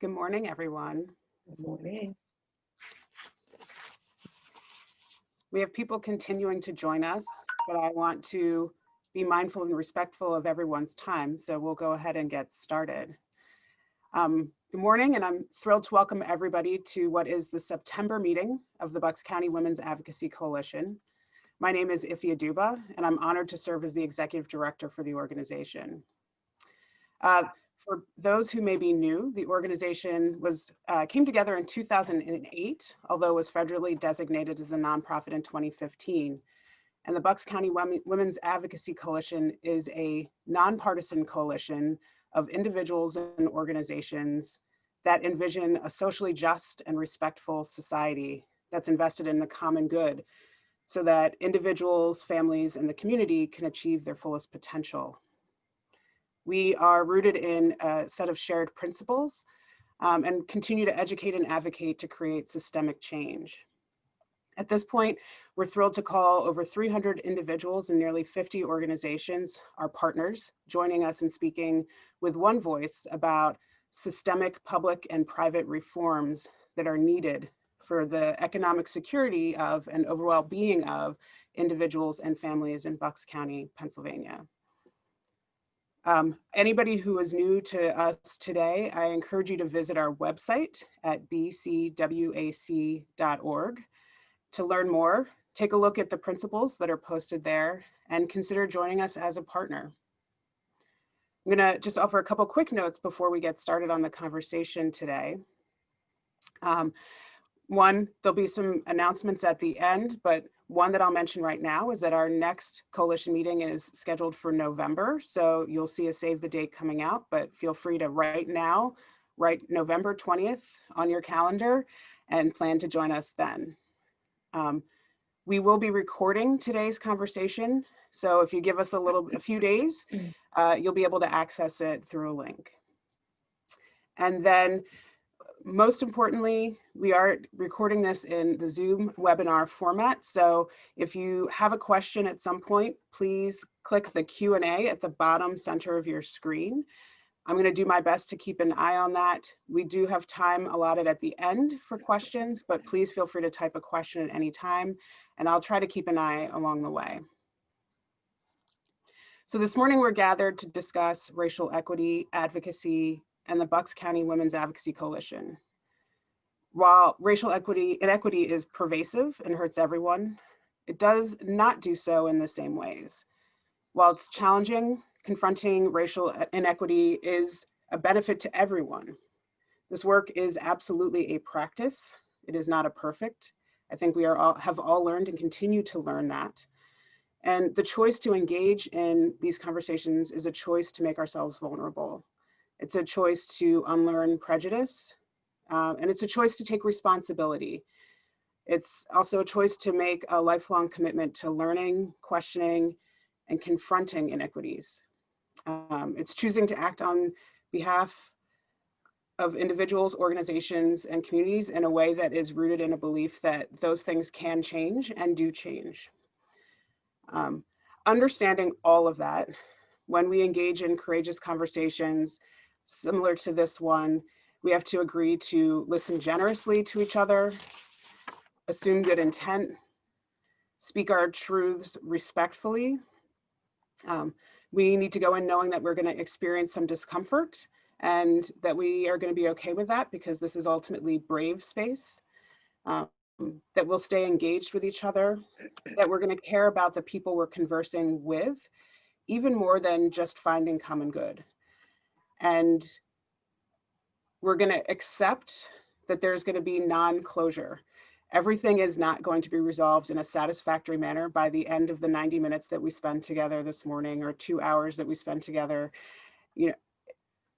Good morning, everyone. Good morning. We have people continuing to join us, but I want to be mindful and respectful of everyone's time, so we'll go ahead and get started. Good morning, and I'm thrilled to welcome everybody to what is the September meeting of the Bucks County Women's Advocacy Coalition. My name is Ywca, and I'm honored to serve as the Executive Director for the organization. For those who may be new, the organization came together in 2008, although was federally designated as a nonprofit in 2015. And the Bucks County Women's Advocacy Coalition is a nonpartisan coalition of individuals and organizations that envision a socially just and respectful society that's invested in the common good so that individuals, families, and the community can achieve their fullest potential. We are rooted in a set of shared principles and continue to educate and advocate to create systemic change. At this point, we're thrilled to call over 300 individuals and nearly 50 organizations, our partners, joining us in speaking with one voice about systemic public and private reforms that are needed for the economic security of and overall being of individuals and families in Bucks County, Pennsylvania. Anybody who is new to us today, I encourage you to visit our website at bcwac.org to learn more, take a look at the principles that are posted there, and consider joining us as a partner. I'm gonna just offer a couple quick notes before we get started on the conversation today. One, there'll be some announcements at the end, but one that I'll mention right now is that our next coalition meeting is scheduled for November. So you'll see a save the date coming out, but feel free to write November 20th on your calendar and plan to join us then. We will be recording today's conversation. So if you give us a few days, you'll be able to access it through a link. And then most importantly, we are recording this in the Zoom webinar format. So if you have a question at some point, please click the Q&A at the bottom center of your screen. I'm going to do my best to keep an eye on that. We do have time allotted at the end for questions, but please feel free to type a question at any time, and I'll try to keep an eye along the way. So this morning we're gathered to discuss racial equity, advocacy, and the Bucks County Women's Advocacy Coalition. While racial inequity is pervasive and hurts everyone, it does not do so in the same ways. While it's challenging, confronting racial inequity is a benefit to everyone. This work is absolutely a practice. It is not a perfect. I think we have all learned and continue to learn that. And the choice to engage in these conversations is a choice to make ourselves vulnerable. It's a choice to unlearn prejudice, and it's a choice to take responsibility. It's also a choice to make a lifelong commitment to learning, questioning, and confronting inequities. It's choosing to act on behalf of individuals, organizations, and communities in a way that is rooted in a belief that those things can change and do change. Understanding all of that, when we engage in courageous conversations similar to this one, we have to agree to listen generously to each other, assume good intent, speak our truths respectfully. We need to go in knowing that we're going to experience some discomfort and that we are going to be okay with that because this is ultimately brave space, that we'll stay engaged with each other, that we're going to care about the people we're conversing with, even more than just finding common good. And we're going to accept that there's going to be non-closure. Everything is not going to be resolved in a satisfactory manner by the end of the 90 minutes that we spend together this morning or 2 hours that we spend together. You know,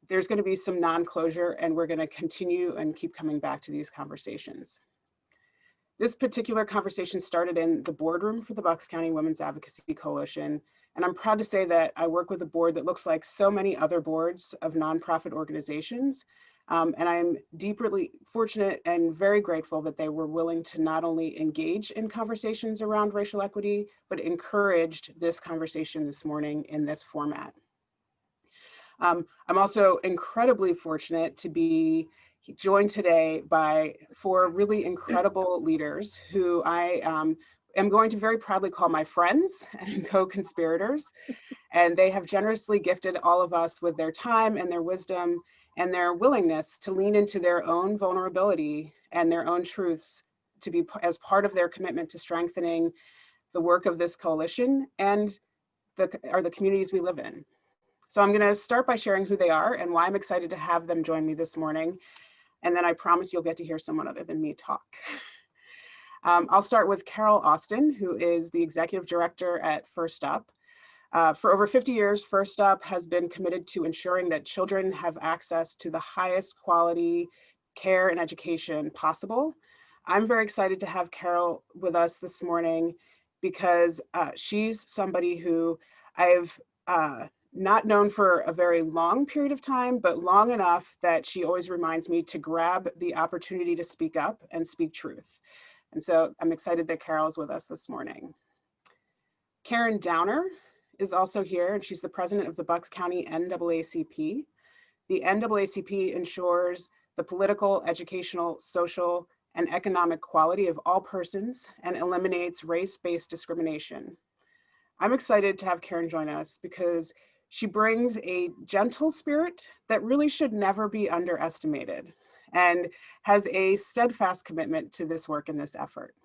there's going to be some non-closure, and we're going to continue and keep coming back to these conversations. This particular conversation started in the boardroom for the Bucks County Women's Advocacy Coalition. And I'm proud to say that I work with a board that looks like so many other boards of nonprofit organizations. And I'm deeply fortunate and very grateful that they were willing to not only engage in conversations around racial equity, but encouraged this conversation this morning in this format. I'm also incredibly fortunate to be joined today by 4 really incredible leaders who I am going to very proudly call my friends and co-conspirators. And they have generously gifted all of us with their time and their wisdom and their willingness to lean into their own vulnerability and their own truths to be as part of their commitment to strengthening the work of this coalition and the communities we live in. So I'm going to start by sharing who they are and why I'm excited to have them join me this morning. And then I promise you'll get to hear someone other than me talk. I'll start with Carol Austin, who is the executive director at First Up. For over 50 years, First Up has been committed to ensuring that children have access to the highest quality care and education possible. I'm very excited to have Carol with us this morning because she's somebody who I've not known for a very long period of time, but long enough that she always reminds me to grab the opportunity to speak up and speak truth. And so I'm excited that Carol's with us this morning. Karen Downer is also here, and she's the president of the Bucks County NAACP. The NAACP ensures the political, educational, social, and economic quality of all persons and eliminates race-based discrimination. I'm excited to have Karen join us because she brings a gentle spirit that really should never be underestimated and has a steadfast commitment to this work and this effort.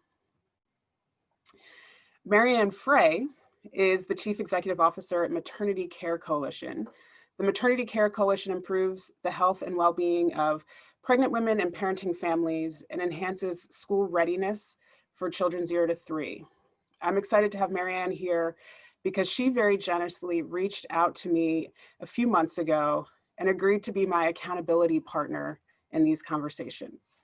Marianne Frey is the Chief Executive Officer at Maternity Care Coalition. The Maternity Care Coalition improves the health and well-being of pregnant women and parenting families and enhances school readiness for children 0 to 3. I'm excited to have Marianne here because she very generously reached out to me a few months ago and agreed to be my accountability partner in these conversations.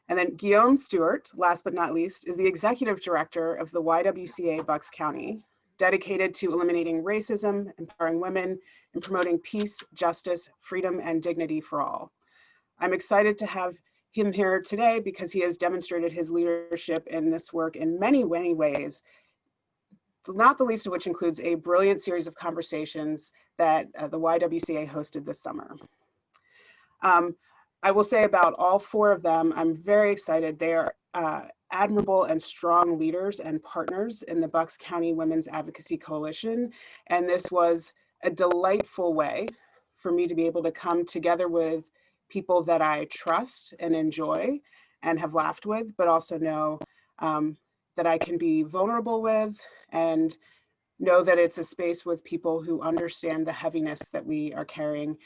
And then Guillaume Stewart, last but not least, is the executive director of the YWCA Bucks County, dedicated to eliminating racism, empowering women, and promoting peace, justice, freedom, and dignity for all. I'm excited to have him here today because he has demonstrated his leadership in this work in many, many ways, not the least of which includes a brilliant series of conversations that the YWCA hosted this summer. I will say about all 4 of them, I'm very excited. They are admirable and strong leaders and partners in the Bucks County Women's Advocacy Coalition. And this was a delightful way for me to be able to come together with people that I trust and enjoy and have laughed with, but also know that I can be vulnerable with and know that it's a space with people who understand the heaviness that we are carrying,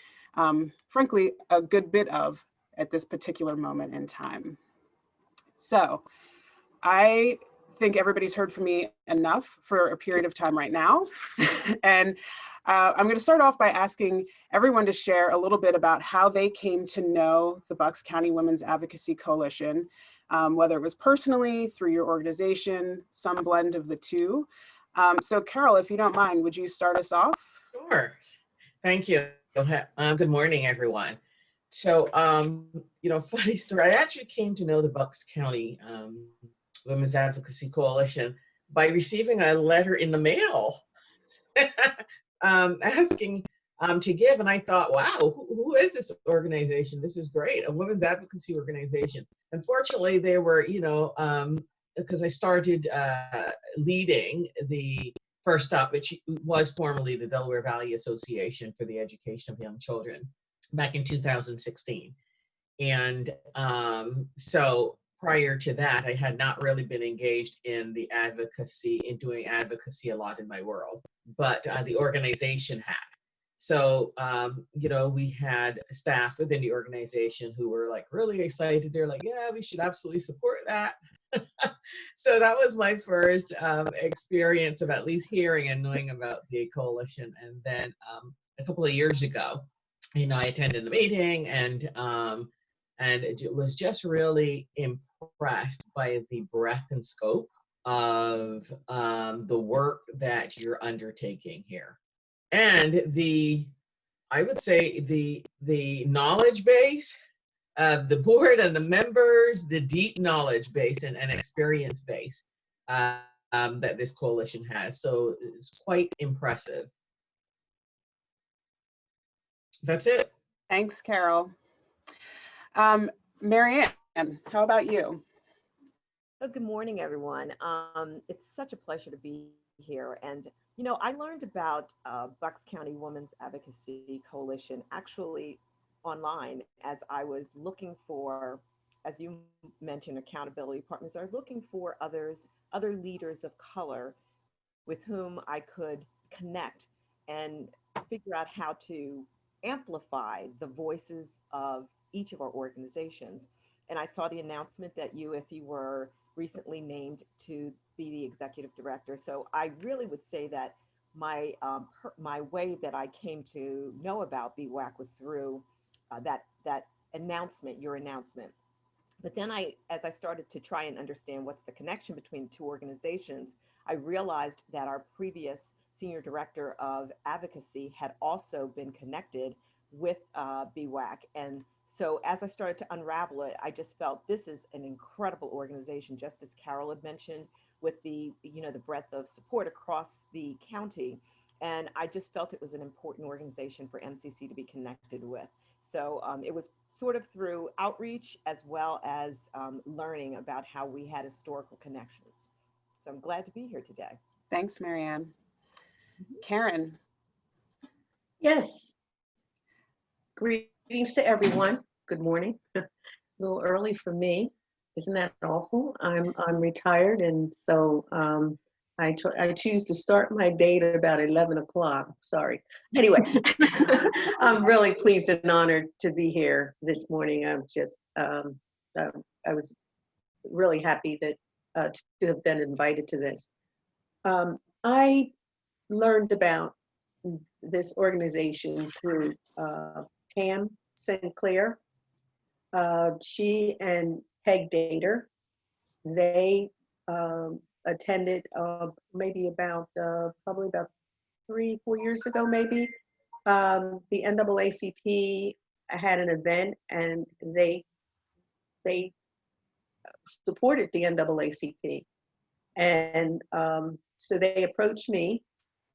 frankly, a good bit of at this particular moment in time. So I think everybody's heard from me enough for a period of time right now. And I'm going to start off by asking everyone to share a little bit about how they came to know the Bucks County Women's Advocacy Coalition, whether it was personally, through your organization, some blend of the two. So Carol, if you don't mind, would you start us off? Sure. Thank you. Good morning, everyone. So, funny story. I actually came to know the Bucks County Women's Advocacy Coalition by receiving a letter in the mail asking to give. And I thought, wow, who is this organization? This is great, a women's advocacy organization. Unfortunately, they were, because I started leading the First Up, which was formerly the Delaware Valley Association for the Education of Young Children, back in 2016. And so prior to that, I had not really been engaged in the advocacy, in doing advocacy a lot in my world, but the organization had. So, we had staff within the organization who were like really excited. They're like, yeah, we should absolutely support that. So that was my first experience of at least hearing and knowing about the coalition. And then a couple of years ago, I attended the meeting and it was just really impressed by the breadth and scope of the work that you're undertaking here. And I would say the knowledge base of the board and the members, the deep knowledge base and experience base that this coalition has. So it's quite impressive. That's it. Thanks, Carol. Marianne, how about you? Oh, good morning, everyone. It's such a pleasure to be here. And, I learned about Bucks County Women's Advocacy Coalition actually online as I was looking for, as you mentioned, accountability partners. I was looking for other leaders of color with whom I could connect and figure out how to amplify the voices of each of our organizations. And I saw the announcement that if you were recently named to be the executive director. So I really would say that my way that I came to know about BCWAC was through that announcement, your announcement. But then as I started to try and understand what's the connection between the two organizations, I realized that our previous senior director of advocacy had also been connected with BCWAC. And so as I started to unravel it, I just felt this is an incredible organization, just as Carol had mentioned, with the breadth of support across the county. And I just felt it was an important organization for MCC to be connected with. So it was sort of through outreach as well as learning about how we had historical connections. So I'm glad to be here today. Thanks, Marianne. Karen. Yes. Greetings to everyone. Good morning. A little early for me. Isn't that awful? I'm retired, and so I choose to start my day at about 11 o'clock. Sorry. Anyway, I'm really pleased and honored to be here this morning. I'm just I was really happy that to have been invited to this. I learned about this organization through Tam Sinclair. She and Peg Dater, they attended maybe probably about 3-4 years ago, maybe. The NAACP had an event, and they supported the NAACP. And so they approached me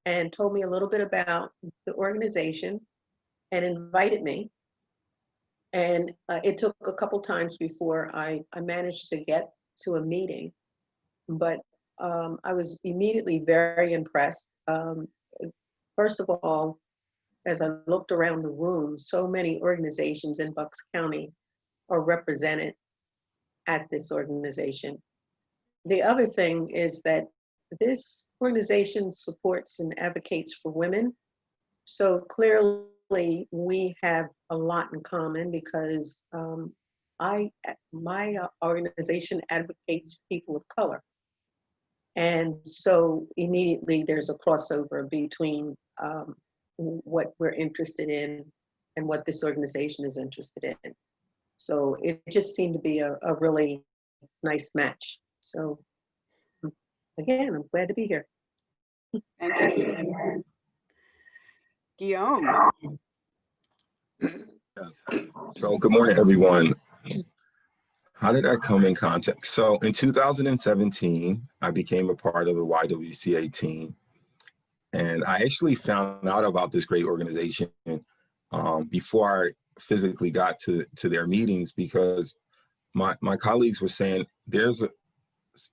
and told me a little bit about the organization and invited me. And it took a couple times before I managed to get to a meeting, but I was immediately very impressed. First of all, as I looked around the room, so many organizations in Bucks County are represented at this organization. The other thing is that this organization supports and advocates for women. So clearly we have a lot in common because my organization advocates for people of color. And so immediately there's a crossover between what we're interested in and what this organization is interested in. So it just seemed to be a really nice match. So again, I'm glad to be here. Thank you. Guillaume. So good morning, everyone. How did I come in contact? So in 2017, I became a part of the Ywca team. And I actually found out about this great organization before I physically got to their meetings, because my colleagues were saying there's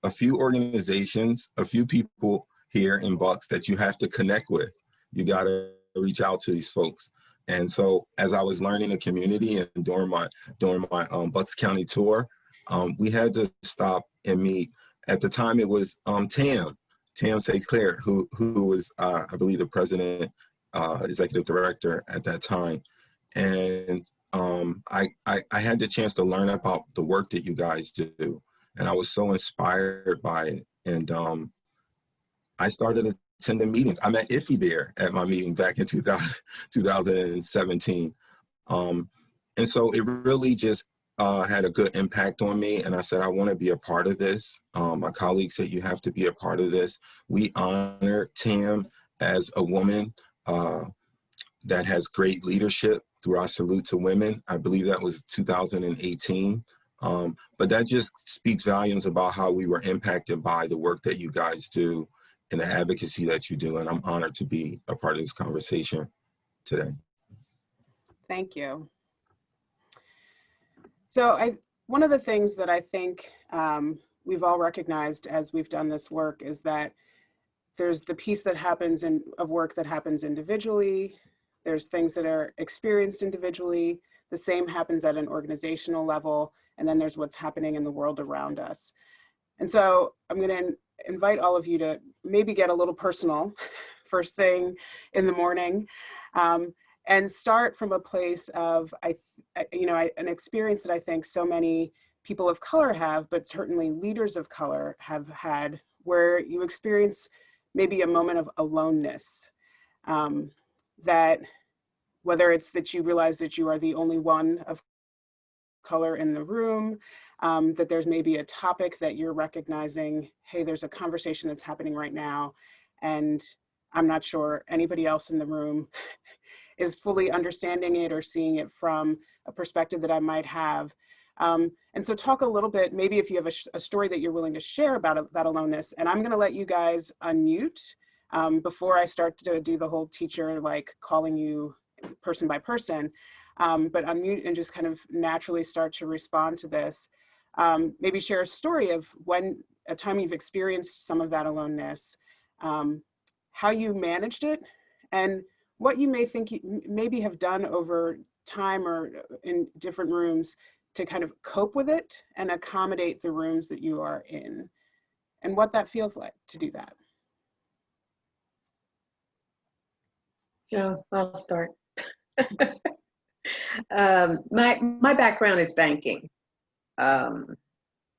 a few organizations, a few people here in Bucks that you have to connect with. You got to reach out to these folks. And so as I was learning the community and during my Bucks County tour, we had to stop and meet. At the time, it was Tam Sinclair, who was, I believe, the president, executive director at that time. And I had the chance to learn about the work that you guys do. And I was so inspired by it. And I started attending meetings. I met Ywca there at my meeting back in 2017. And so it really just had a good impact on me. And I said, I want to be a part of this. My colleagues said, you have to be a part of this. We honor Tam as a woman that has great leadership through our Salute to Women. I believe that was 2018. But that just speaks volumes about how we were impacted by the work that you guys do and the advocacy that you do. And I'm honored to be a part of this conversation today. Thank you. So one of the things that I think we've all recognized as we've done this work is that there's the piece that happens of work that happens individually. There's things that are experienced individually. The same happens at an organizational level. And then there's what's happening in the world around us. And so I'm going to invite all of you to maybe get a little personal first thing in the morning, and start from a place of, an experience that I think so many people of color have, but certainly leaders of color have had, where you experience maybe a moment of aloneness, that whether it's that you realize that you are the only one of color in the room, that there's maybe a topic that you're recognizing, hey, there's a conversation that's happening right now, and I'm not sure anybody else in the room is fully understanding it or seeing it from a perspective that I might have. And so talk a little bit, maybe if you have a story that you're willing to share about that aloneness, and I'm gonna let you guys unmute before I start to do the whole teacher, like calling you person by person, but unmute and just kind of naturally start to respond to this. Maybe share a story of when a time you've experienced some of that aloneness, how you managed it, and what you may think you maybe have done over time or in different rooms to kind of cope with it and accommodate the rooms that you are in, and what that feels like to do that. So I'll start. My background is banking. And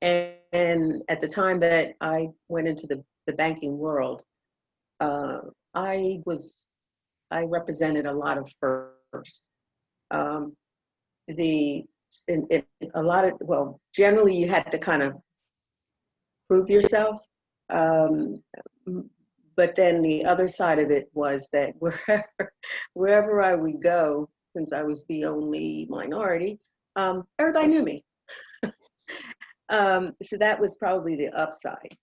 at the time that I went into the banking world, I represented a lot of firsts. Generally you had to kind of prove yourself. But then the other side of it was that wherever I would go, since I was the only minority, everybody knew me. So that was probably the upside.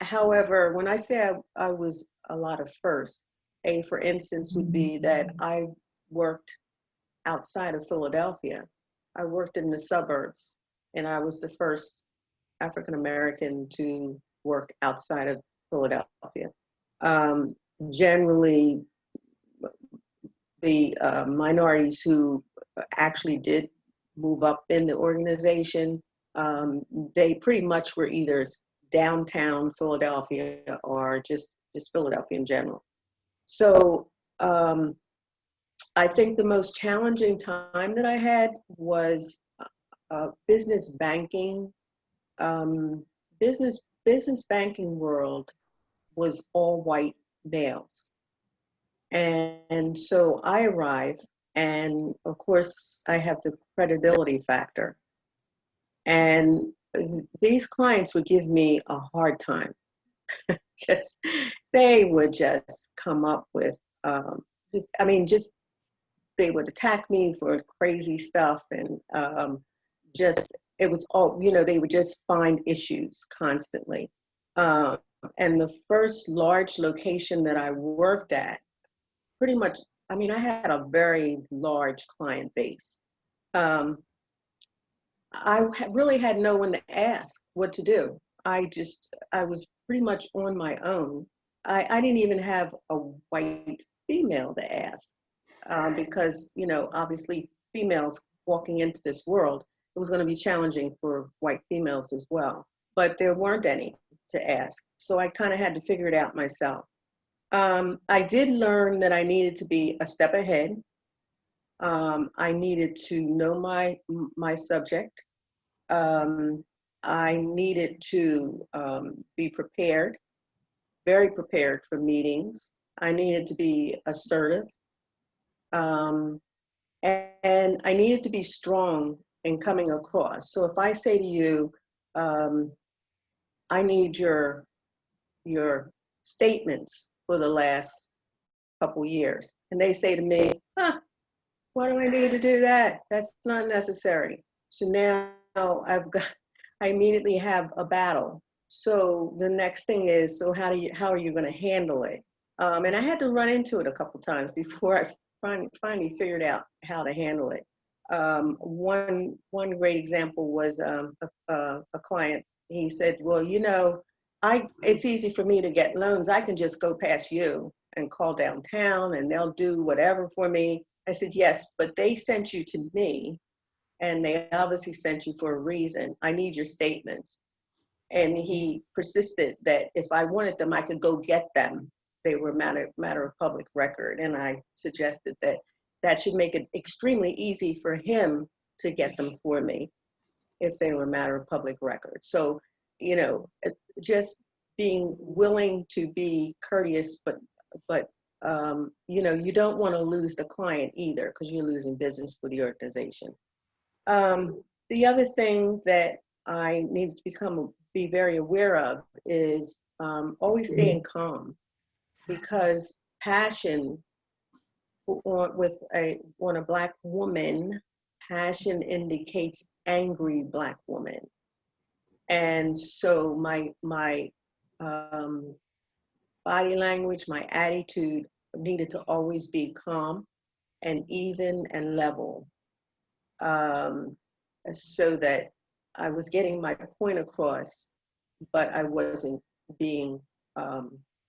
However, when I say I was a lot of firsts, for instance, would be that I worked outside of Philadelphia. I worked in the suburbs, and I was the first African American to work outside of Philadelphia. Generally, the minorities who actually did move up in the organization, they pretty much were either downtown Philadelphia or just Philadelphia in general. So I think the most challenging time that I had was business banking. Business banking world was all white males. And so I arrived, and of course I have the credibility factor. And these clients would give me a hard time. They would just come up with, they would attack me for crazy stuff, and it was all, they would just find issues constantly. And the first large location that I worked at, pretty much, I had a very large client base. I really had no one to ask what to do. I was pretty much on my own. I didn't even have a white female to ask, because, obviously females walking into this world, it was going to be challenging for white females as well. But there weren't any to ask. So I kind of had to figure it out myself. I did learn that I needed to be a step ahead. I needed to know my subject. I needed to be prepared, very prepared for meetings. I needed to be assertive. And I needed to be strong in coming across. So if I say to you, I need your statements for the last couple years, and they say to me, why do I need to do that? That's not necessary. So now I immediately have a battle. So the next thing is, so how are you going to handle it? And I had to run into it a couple times before I finally figured out how to handle it. One great example was a client. He said, well, you know, it's easy for me to get loans. I can just go past you and call downtown and they'll do whatever for me. I said, yes, but they sent you to me and they obviously sent you for a reason. I need your statements. And he persisted that if I wanted them, I could go get them. They were matter of public record. And I suggested that that should make it extremely easy for him to get them for me if they were matter of public record. So, you know, just being willing to be courteous, but you know, you don't want to lose the client either because you're losing business for the organization. The other thing that I need to be very aware of is always staying calm, because passion on a Black woman, passion indicates angry Black woman. And so my body language, my attitude needed to always be calm and even and level, so that I was getting my point across, but I wasn't being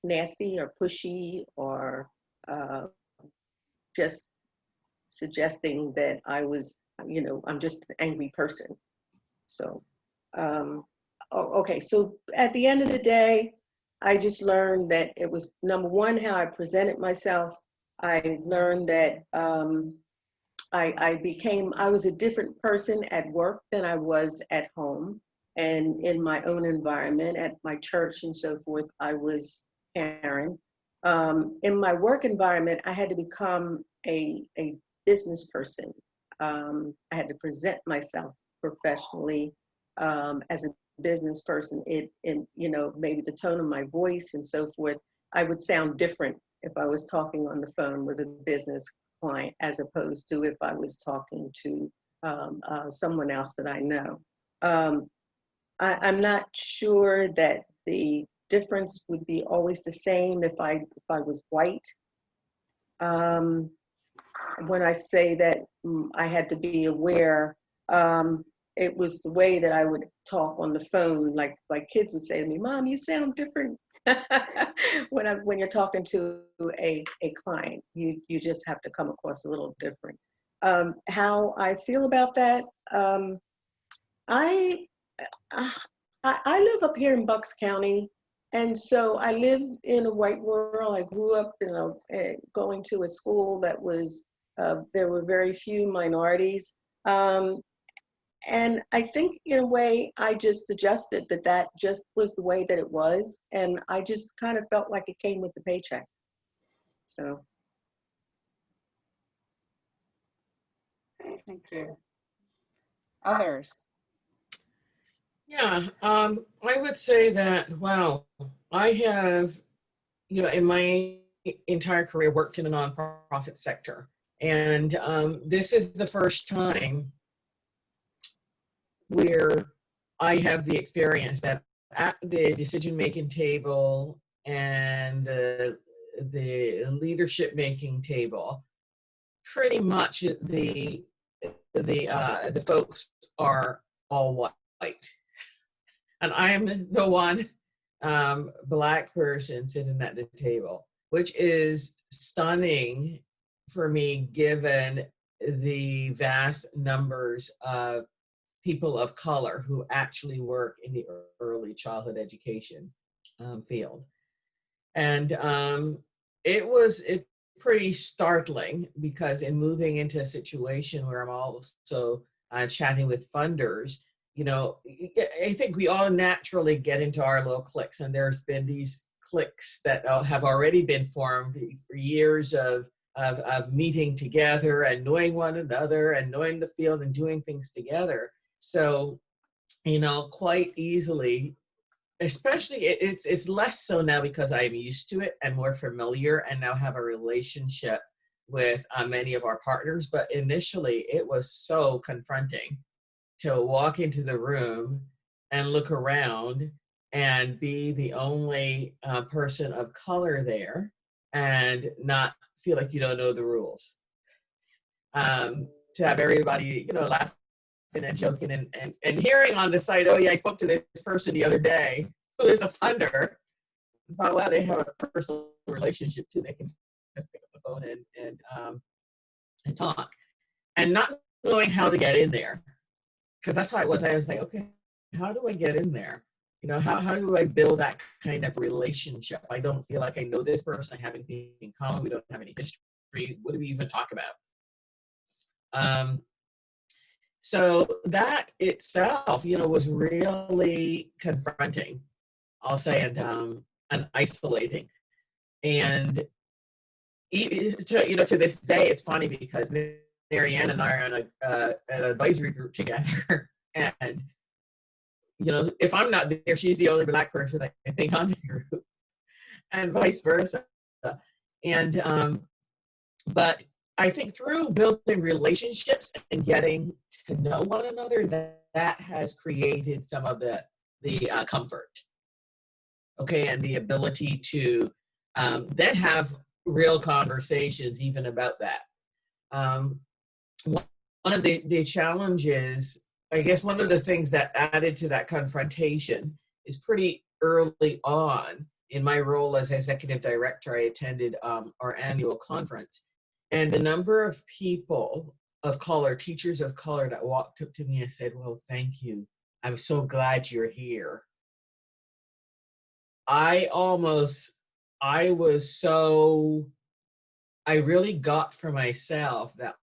nasty or pushy or just suggesting that I was, you know, I'm just an angry person. So, okay, so at the end of the day, I just learned that it was, number one, how I presented myself. I learned that I was a different person at work than I was at home and in my own environment, at my church and so forth. I was Karen. In my work environment, I had to become a business person. I had to present myself professionally as a business person. You know, maybe the tone of my voice and so forth, I would sound different if I was talking on the phone with a business client as opposed to if I was talking to someone else that I know. I'm not sure that the difference would be always the same if I was white. When I say that I had to be aware, it was the way that I would talk on the phone. Like kids would say to me, "Mom, you sound different." when you're talking to a client, you just have to come across a little different. How I feel about that, I live up here in Bucks County, and so I live in a white world. I grew up, you know, going to a school that was there were very few minorities. And I think in a way, I just adjusted that just was the way that it was. And I just kind of felt like it came with the paycheck. So. Thank you. Others? Yeah, I would say that, wow, I have, you know, in my entire career worked in the nonprofit sector. And this is the first time where I have the experience that at the decision-making table and the leadership making table, pretty much the folks are all white. And I am the one Black person sitting at the table, which is stunning for me, given the vast numbers of people of color who actually work in the early childhood education field. And it was pretty startling, because in moving into a situation where I'm also chatting with funders, you know, I think we all naturally get into our little cliques, and there's been these cliques that have already been formed for years of meeting together and knowing one another and knowing the field and doing things together. So, you know, quite easily, especially it's less so now because I'm used to it and more familiar and now have a relationship with many of our partners. But initially it was so confronting to walk into the room and look around and be the only person of color there and not feel like you don't know the rules. to have everybody, you know, laughing and joking and hearing on the site, oh yeah, I spoke to this person the other day who is a funder. I thought, wow, they have a personal relationship too. They can just pick up the phone and talk, and not knowing how to get in there, because that's how it was. I was like, okay, how do I get in there? You know, how do I build that kind of relationship? I don't feel like I know this person. I have anything in common. We don't have any history. What do we even talk about? So that itself, you know, was really confronting, I'll say, and isolating. And to this day, it's funny because Marianne and I are on an advisory group together, and you know, if I'm not there, she's the only Black person I think on the group, and vice versa. And but I think through building relationships and getting to know one another, that has created some of the comfort, okay, and the ability to then have real conversations even about that. One of the challenges, I guess one of the things that added to that confrontation is pretty early on in my role as executive director, I attended our annual conference. And the number of people of color, teachers of color, that walked up to me and said, well, thank you. I'm so glad you're here. I really got for myself that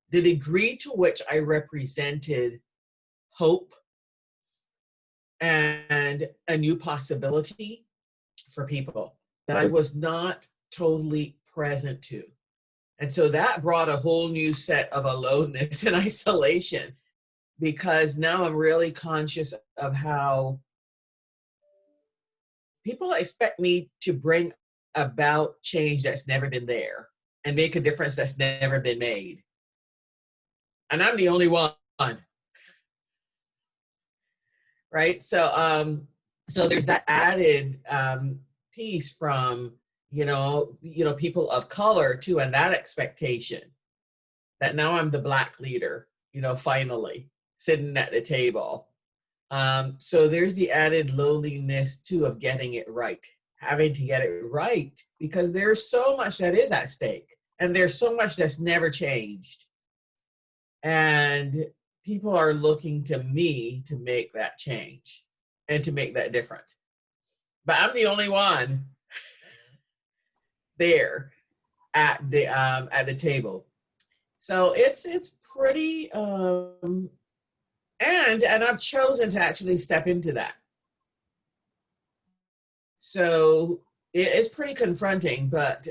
the degree to which I represented hope and a new possibility for people that I was not totally present to. And so that brought a whole new set of aloneness and isolation, because now I'm really conscious of how people expect me to bring about change that's never been there and make a difference that's never been made. And I'm the only one, right? So there's that added piece from, you know, people of color too, and that expectation that now I'm the Black leader, you know, finally sitting at the table. So there's the added loneliness too of getting it right, having to get it right, because there's so much that is at stake, and there's so much that's never changed. And people are looking to me to make that change and to make that difference. But I'm the only one there at the table. So it's pretty and I've chosen to actually step into that. So it's pretty confronting, but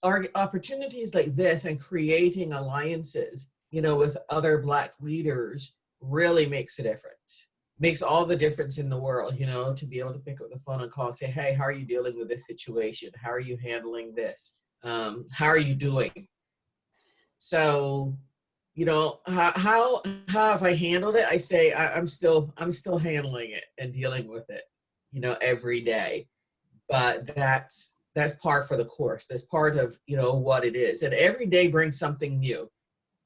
opportunities like this and creating alliances, you know, with other Black leaders really makes a difference. Makes all the difference in the world, you know, to be able to pick up the phone and call and say, hey, how are you dealing with this situation? How are you handling this? How are you doing? So, you know, how have I handled it? I say I'm still handling it and dealing with it, you know, every day. But that's part for the course. That's part of, you know, what it is. And every day brings something new.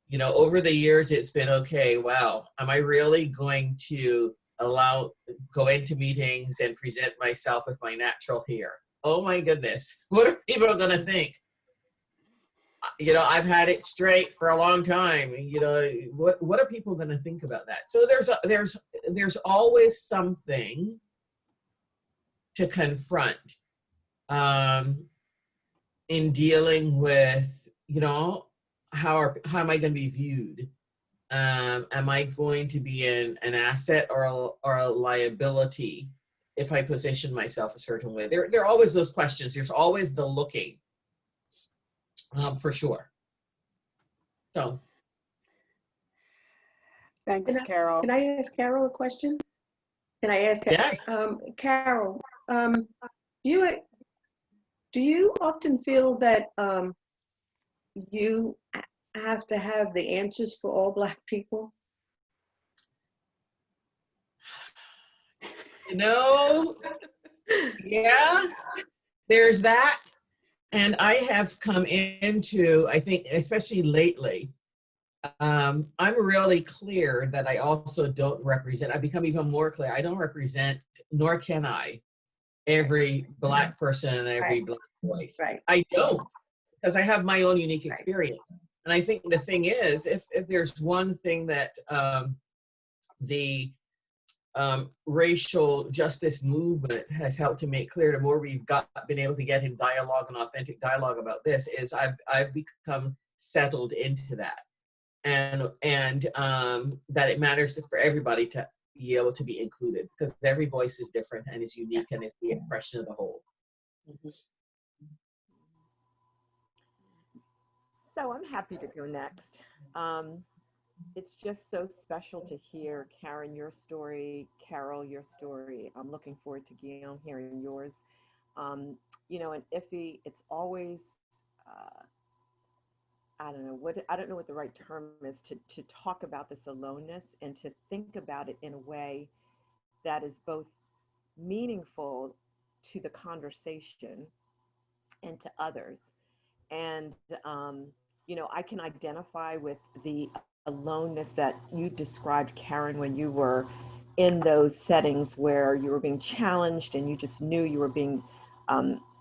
You know, over the years, it's been, okay, wow, am I really going to go into meetings and present myself with my natural hair? Oh my goodness, what are people going to think? You know, I've had it straight for a long time. You know, what are people going to think about that? So there's always something to confront in dealing with, you know, how am I going to be viewed? Am I going to be an asset or a liability if I position myself a certain way? There are always those questions. There's always the looking, for sure. So. Thanks, Carol. Can I ask Carol a question? Can I ask Carol, do you often feel that you have to have the answers for all Black people? You know, yeah, there's that. And I have come into, I think, especially lately, I'm really clear that I also don't represent, I become even more clear, I don't represent, nor can I, every Black person and every Right. Black voice. Right. I don't, because I have my own unique Right. experience. And I think the thing is, if there's one thing that the racial justice movement has helped to make clear, the more we've been able to get in dialogue and authentic dialogue about this, is I've become settled into that. And that it matters for everybody to be able to be included, because every voice is different and is unique, Yes. and it's the expression of the whole. So I'm happy to go next. It's just so special to hear, Karen, your story, Carol, your story. I'm looking forward to Guillaume hearing yours. And Iffy, it's always, uh, I don't know what the right term is to talk about this aloneness and to think about it in a way that is both meaningful to the conversation and to others. And, I can identify with the aloneness that you described, Karen, when you were in those settings where you were being challenged and you just knew you were being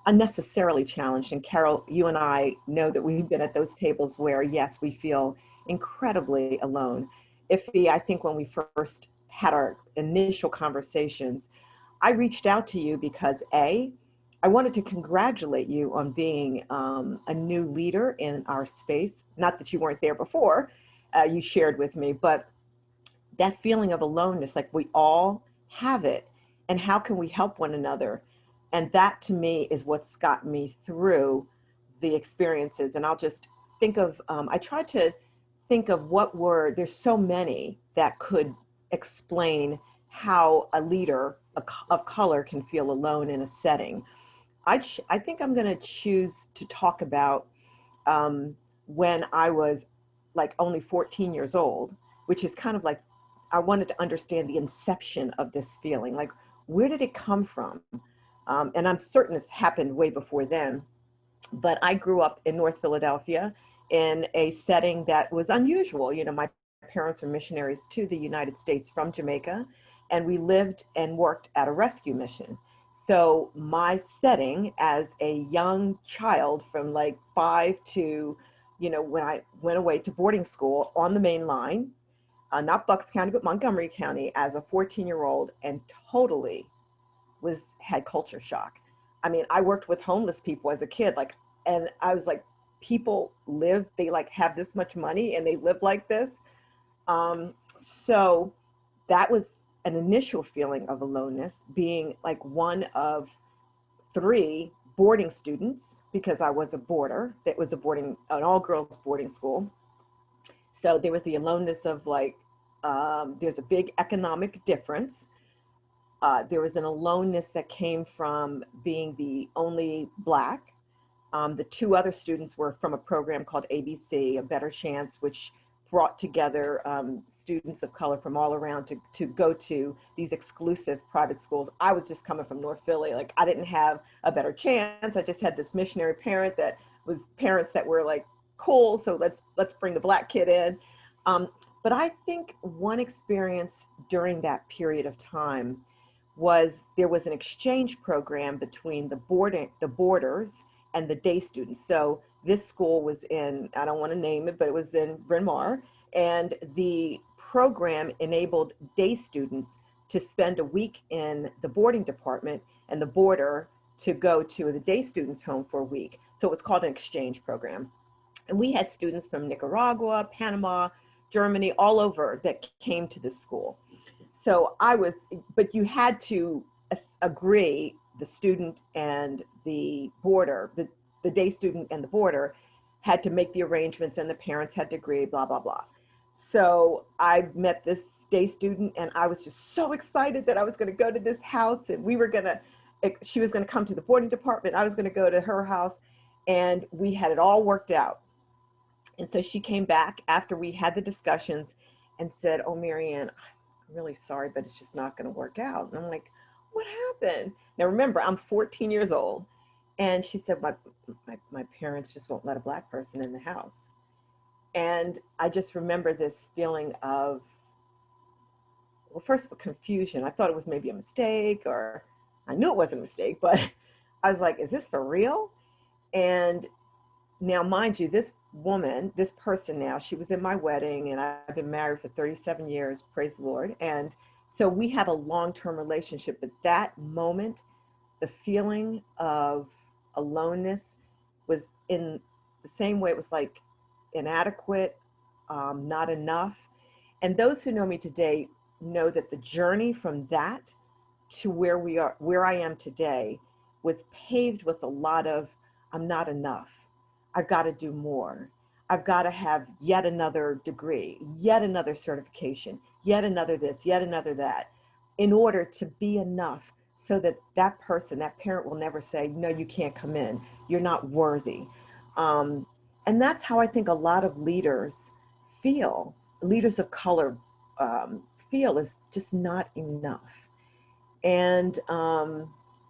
unnecessarily challenged. And Carol, you and I know that we've been at those tables where, yes, we feel incredibly alone. Iffy, I think when we first had our initial conversations, I reached out to you because I wanted to congratulate you on being a new leader in our space. Not that you weren't there before, you shared with me, but that feeling of aloneness, like we all have it. And how can we help one another? And that to me is what's got me through the experiences. And I'll just think of, I tried to think of there's so many that could explain how a leader of color can feel alone in a setting. I think I'm going to choose to talk about when I was like only 14 years old, which is kind of like, I wanted to understand the inception of this feeling. Like, where did it come from? And I'm certain it's happened way before then. But I grew up in North Philadelphia in a setting that was unusual. My parents were missionaries to the United States from Jamaica, and we lived and worked at a rescue mission. So my setting as a young child from like 5 to, when I went away to boarding school on the main line, not Bucks County, but Montgomery County as a 14-year-old, and totally had culture shock. I mean, I worked with homeless people as a kid, and I was like, people they like have this much money and they live like this. So that was an initial feeling of aloneness, being like one of 3 boarding students, because I was a boarder. That was an all-girls boarding school. So there was the aloneness of like, there's a big economic difference. There was an aloneness that came from being the only Black. The 2 other students were from a program called ABC, A Better Chance, which brought together students of color from all around to go to these exclusive private schools. I was just coming from North Philly. Like, I didn't have a better chance. I just had this missionary parent that was parents that were like, cool, so let's bring the Black kid in. But I think one experience during that period of time was there was an exchange program between the boarders and the day students. So this school was in, I don't want to name it, but it was in Bryn Mawr, and the program enabled day students to spend a week in the boarding department and the boarder to go to the day students' home for a week. So it was called an exchange program. And we had students from Nicaragua, Panama, Germany, all over that came to the school. So but you had to agree, the student and the boarder, the day student and the boarder had to make the arrangements, and the parents had to agree, blah, blah, blah. So I met this day student, and I was just so excited that I was going to go to this house, and she was going to come to the boarding department. I was going to go to her house, and we had it all worked out. And so she came back after we had the discussions and said, "Oh, Marianne, I'm really sorry, but it's just not going to work out." And I'm like, "What happened?" Now, remember, I'm 14 years old. And she said, my parents just won't let a Black person in the house. And I just remember this feeling of, well, first of all, confusion. I thought it was maybe a mistake, or I knew it wasn't a mistake, but I was like, is this for real? And now, mind you, this woman, this person now, she was in my wedding, and I've been married for 37 years, praise the Lord. And so we have a long-term relationship, but that moment, the feeling of aloneness was in the same way. It was like inadequate, not enough. And those who know me today know that the journey from that to where I am today, was paved with a lot of, I'm not enough. I've got to do more. I've got to have yet another degree, yet another certification, yet another this, yet another that, in order to be enough, so that that person, that parent, will never say, no, you can't come in. You're not worthy. And that's how I think a lot of leaders feel, leaders of color feel, is just not enough. And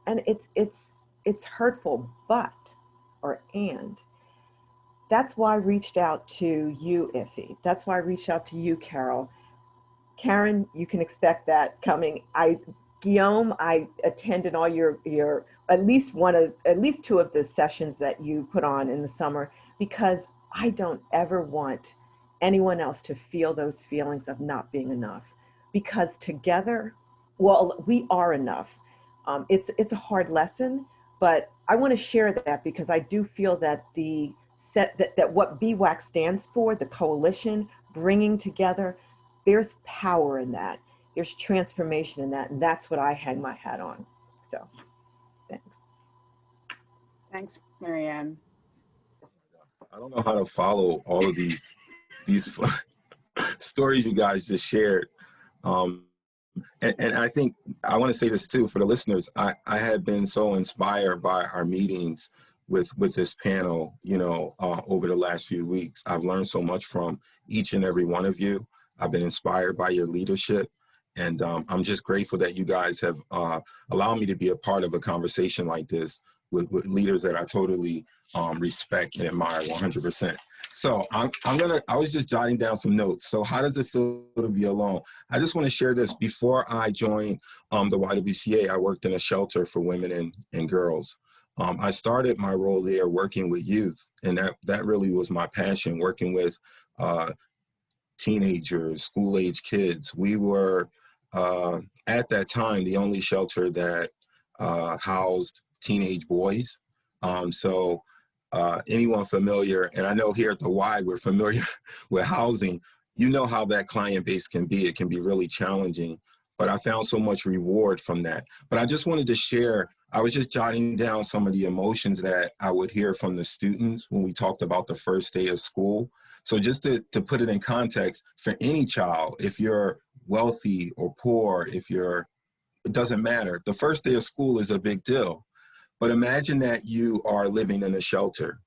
it's hurtful, and that's why I reached out to you, Iffy. That's why I reached out to you, Carol. Karen, you can expect that coming. Guillaume, I attended all your at least two of the sessions that you put on in the summer, because I don't ever want anyone else to feel those feelings of not being enough, because together, well, we are enough. It's a hard lesson, but I want to share that because I do feel that that what BCWAC stands for, the coalition, bringing together, there's power in that. There's transformation in that. And that's what I hang my hat on. So thanks. Thanks, Marianne. I don't know how to follow all of these stories you guys just shared. And I think I want to say this too for the listeners. I have been so inspired by our meetings with this panel, over the last few weeks. I've learned so much from each and every one of you. I've been inspired by your leadership. And I'm just grateful that you guys have allowed me to be a part of a conversation like this with leaders that I totally respect and admire 100%. So I was just jotting down some notes. So how does it feel to be alone? I just want to share this. Before I joined the YWCA, I worked in a shelter for women and girls. I started my role there working with youth, and that really was my passion, working with teenagers, school-age kids. We were, at that time, the only shelter that housed teenage boys. So anyone familiar, and I know here at the Y, we're familiar with housing, you know how that client base can be. It can be really challenging, but I found so much reward from that. But I just wanted to share, I was just jotting down some of the emotions that I would hear from the students when we talked about the first day of school. So just to put it in context, for any child, if you're wealthy or poor, it doesn't matter. The first day of school is a big deal. But imagine that you are living in a shelter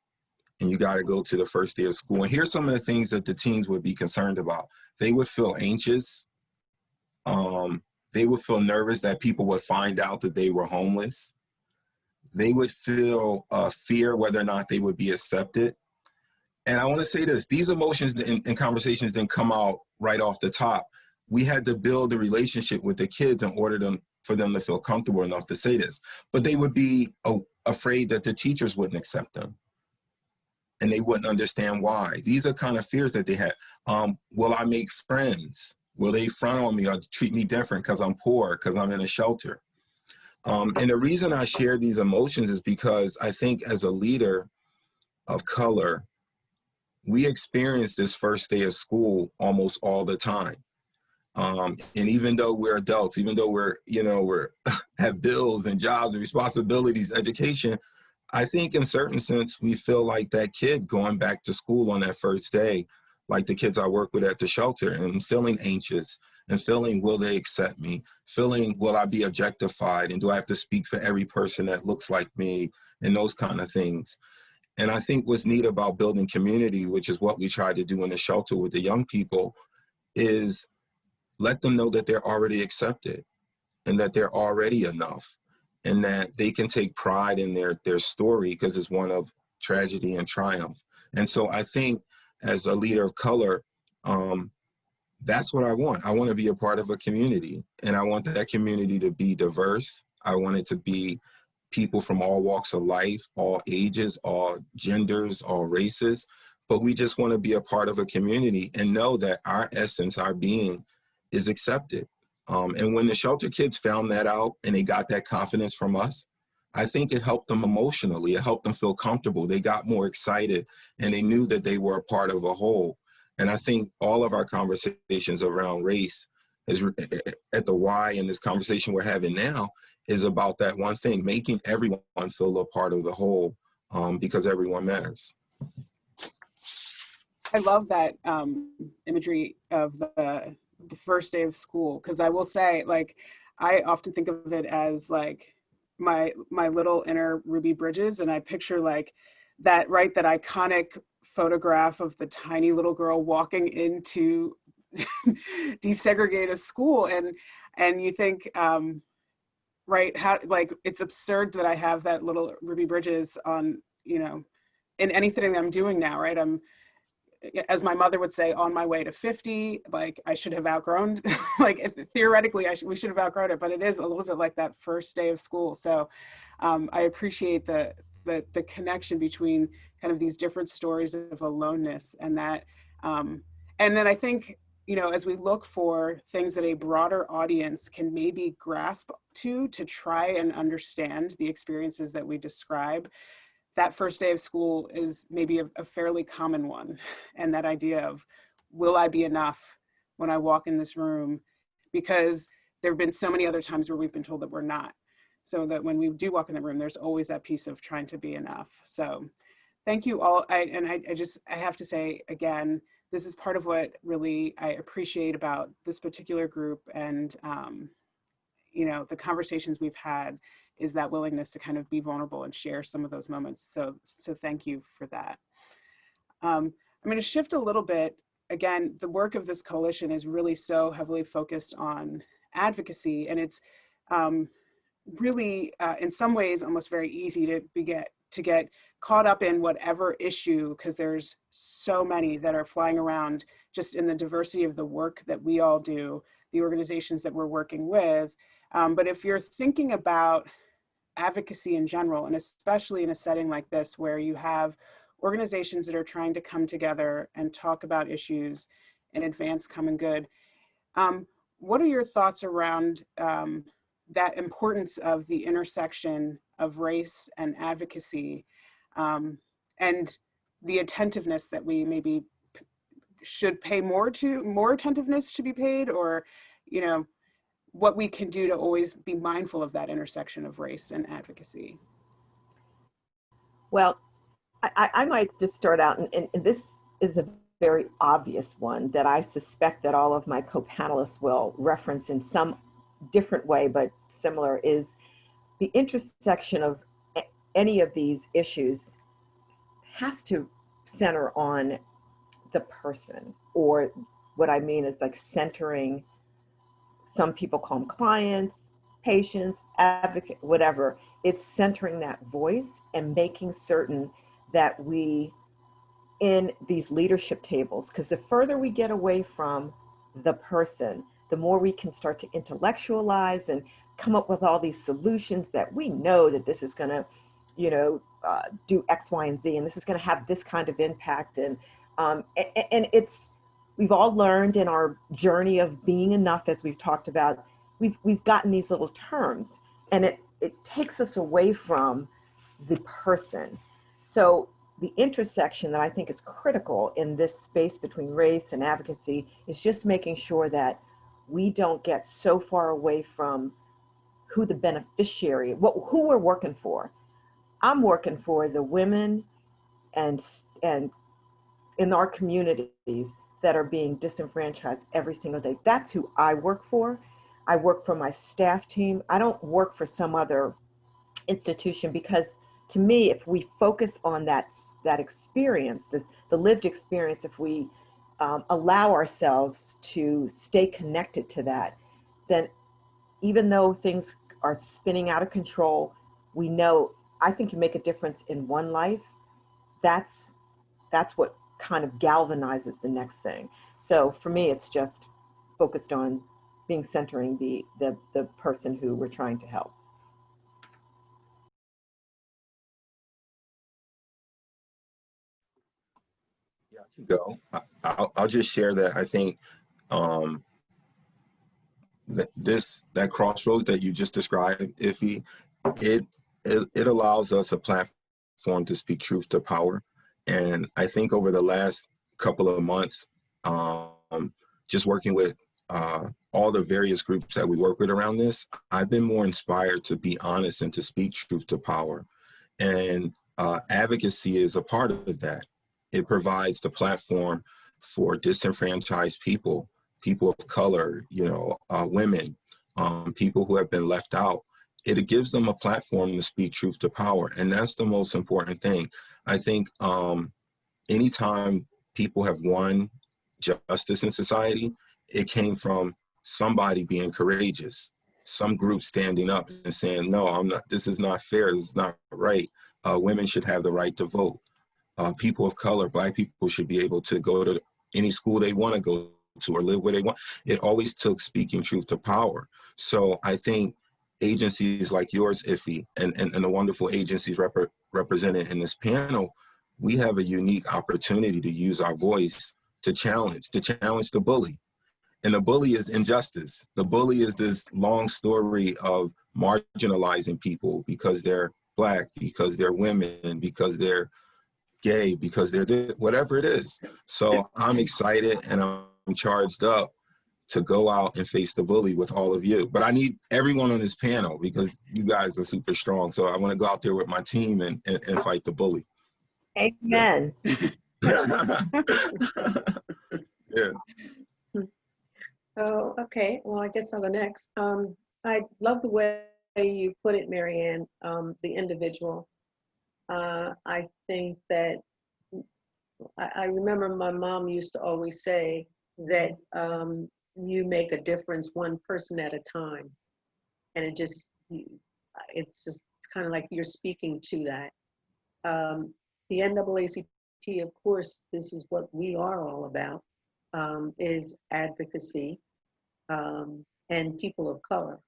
and you got to go to the first day of school. And here's some of the things that the teens would be concerned about. They would feel anxious. They would feel nervous that people would find out that they were homeless. They would feel fear whether or not they would be accepted. And I want to say this, these emotions and conversations didn't come out right off the top. We had to build a relationship with the kids in order for them to feel comfortable enough to say this. But they would be afraid that the teachers wouldn't accept them. And they wouldn't understand why. These are kind of fears that they had. Will I make friends? Will they frown on me or treat me different because I'm poor, because I'm in a shelter? And the reason I share these emotions is because I think as a leader of color, we experience this first day of school almost all the time. And even though we're adults, even though we're have bills and jobs and responsibilities, education, I think in certain sense, we feel like that kid going back to school on that first day, like the kids I work with at the shelter, and feeling anxious and feeling, will they accept me? Feeling, will I be objectified? And do I have to speak for every person that looks like me? And those kind of things. And I think what's neat about building community, which is what we try to do in the shelter with the young people, is let them know that they're already accepted and that they're already enough and that they can take pride in their story because it's one of tragedy and triumph. And so I think as a leader of color, that's what I want. I want to be a part of a community, and I want that community to be diverse. I want it to be people from all walks of life, all ages, all genders, all races. But we just want to be a part of a community and know that our essence, our being is accepted. And when the shelter kids found that out and they got that confidence from us, I think it helped them emotionally. It helped them feel comfortable. They got more excited and they knew that they were a part of a whole. And I think all of our conversations around race is at the why, and this conversation we're having now is about that one thing, making everyone feel a part of the whole, because everyone matters. I love that imagery of the first day of school, because I will say, like, I often think of it as like my little inner Ruby Bridges, and I picture like that, right, that iconic photograph of the tiny little girl walking into desegregated school, and you think, right, how, like, it's absurd that I have that little Ruby Bridges on, you know, in anything I'm doing now, right? I'm, as my mother would say, on my way to 50. Like, I should have outgrown, like, theoretically, we should have outgrown it, but it is a little bit like that first day of school. So I appreciate the connection between kind of these different stories of aloneness, and that, and then I think, you know, as we look for things that a broader audience can maybe grasp to try and understand the experiences that we describe, that first day of school is maybe a fairly common one. And that idea of, will I be enough when I walk in this room? Because there have been so many other times where we've been told that we're not. So that when we do walk in the room, there's always that piece of trying to be enough. So thank you all. I have to say again, this is part of what really I appreciate about this particular group, and you know, the conversations we've had, is that willingness to kind of be vulnerable and share some of those moments. So thank you for that. I'm going to shift a little bit. Again, the work of this coalition is really so heavily focused on advocacy, and it's really, in some ways, almost very easy to get caught up in whatever issue, because there's so many that are flying around just in the diversity of the work that we all do, the organizations that we're working with. But if you're thinking about advocacy in general, and especially in a setting like this, where you have organizations that are trying to come together and talk about issues and advance common good, what are your thoughts around that importance of the intersection of race and advocacy, and the attentiveness that we maybe should pay more attentiveness should be paid, or, you know, what we can do to always be mindful of that intersection of race and advocacy? Well, I might just start out, and this is a very obvious one that I suspect that all of my co-panelists will reference in some different way, but similar, is the intersection of any of these issues has to center on the person, or what I mean is like centering, some people call them clients, patients, advocate, whatever. It's centering that voice and making certain that we, in these leadership tables, because the further we get away from the person, the more we can start to intellectualize and come up with all these solutions that we know that this is going to, you know, do X, Y, and Z, and this is going to have this kind of impact. And it's, we've all learned in our journey of being enough, as we've talked about, we've gotten these little terms, and it takes us away from the person. So the intersection that I think is critical in this space between race and advocacy is just making sure that we don't get so far away from who the beneficiary, who we're working for. I'm working for the women and in our communities that are being disenfranchised every single day. That's who I work for. I work for my staff team. I don't work for some other institution, because to me, if we focus on that experience, the lived experience, if we allow ourselves to stay connected to that, then even though things are spinning out of control, we know, I think you make a difference in one life. That's what kind of galvanizes the next thing. So for me, it's just focused on centering the person who we're trying to help. Yeah, I can go. I'll just share that I think that crossroads that you just described, Iffy, it allows us a platform to speak truth to power. And I think over the last couple of months, just working with all the various groups that we work with around this, I've been more inspired to be honest and to speak truth to power. And advocacy is a part of that. It provides the platform for disenfranchised people, people of color, women, people who have been left out. It gives them a platform to speak truth to power. And that's the most important thing. I think anytime people have won justice in society, it came from somebody being courageous, some group standing up and saying, no, I'm not, this is not fair, this is not right. Women should have the right to vote. People of color, Black people should be able to go to any school they want to go to or live where they want. It always took speaking truth to power. So I think agencies like yours, Iffy, and the wonderful agencies represented in this panel, we have a unique opportunity to use our voice to challenge the bully. And the bully is injustice. The bully is this long story of marginalizing people because they're Black, because they're women, because they're gay, because they're whatever it is. So I'm excited and I'm charged up to go out and face the bully with all of you. But I need everyone on this panel because you guys are super strong. So I want to go out there with my team and fight the bully. Amen. Yeah. Yeah. Oh, okay. Well, I guess I'll go next. I love the way you put it, Marianne, the individual. I think that I remember my mom used to always say that you make a difference one person at a time. And it's kind of like you're speaking to that. The NAACP, of course, this is what we are all about, is advocacy and people of color.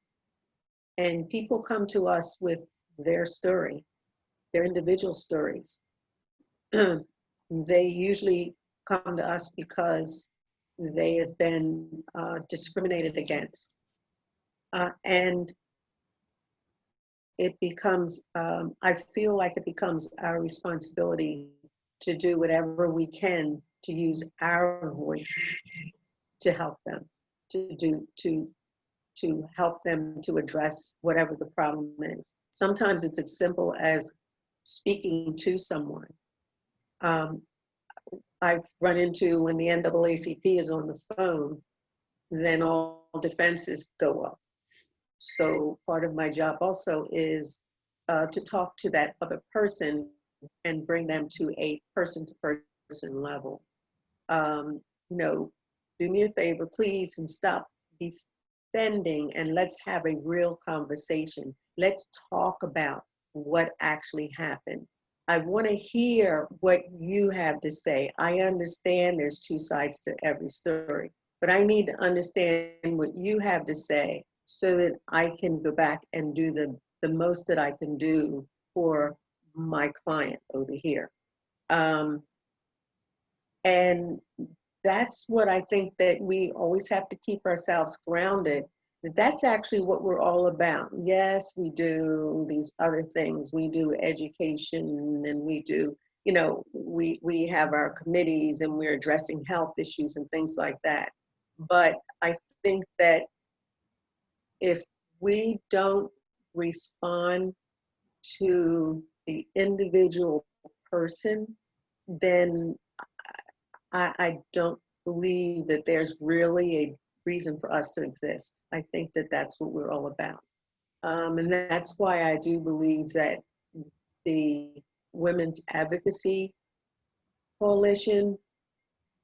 And people come to us with their story, their individual stories. They usually come to us because they have been discriminated against. And it becomes, I feel like it becomes our responsibility to do whatever we can to use our voice to help them, to help them to address whatever the problem is. Sometimes it's as simple as speaking to someone. I've run into when the NAACP is on the phone, then all defenses go up. So part of my job also is to talk to that other person and bring them to a person-to-person level. Do me a favor, please, and stop defending, and let's have a real conversation. Let's talk about what actually happened. I want to hear what you have to say. I understand there's two sides to every story, but I need to understand what you have to say so that I can go back and do the most that I can do for my client over here. And that's what I think that we always have to keep ourselves grounded. That's actually what we're all about. Yes, we do these other things. We do education and we do, we have our committees and we're addressing health issues and things like that. But I think that if we don't respond to the individual person, then I don't believe that there's really a reason for us to exist. I think that that's what we're all about. And that's why I do believe that the Women's Advocacy Coalition,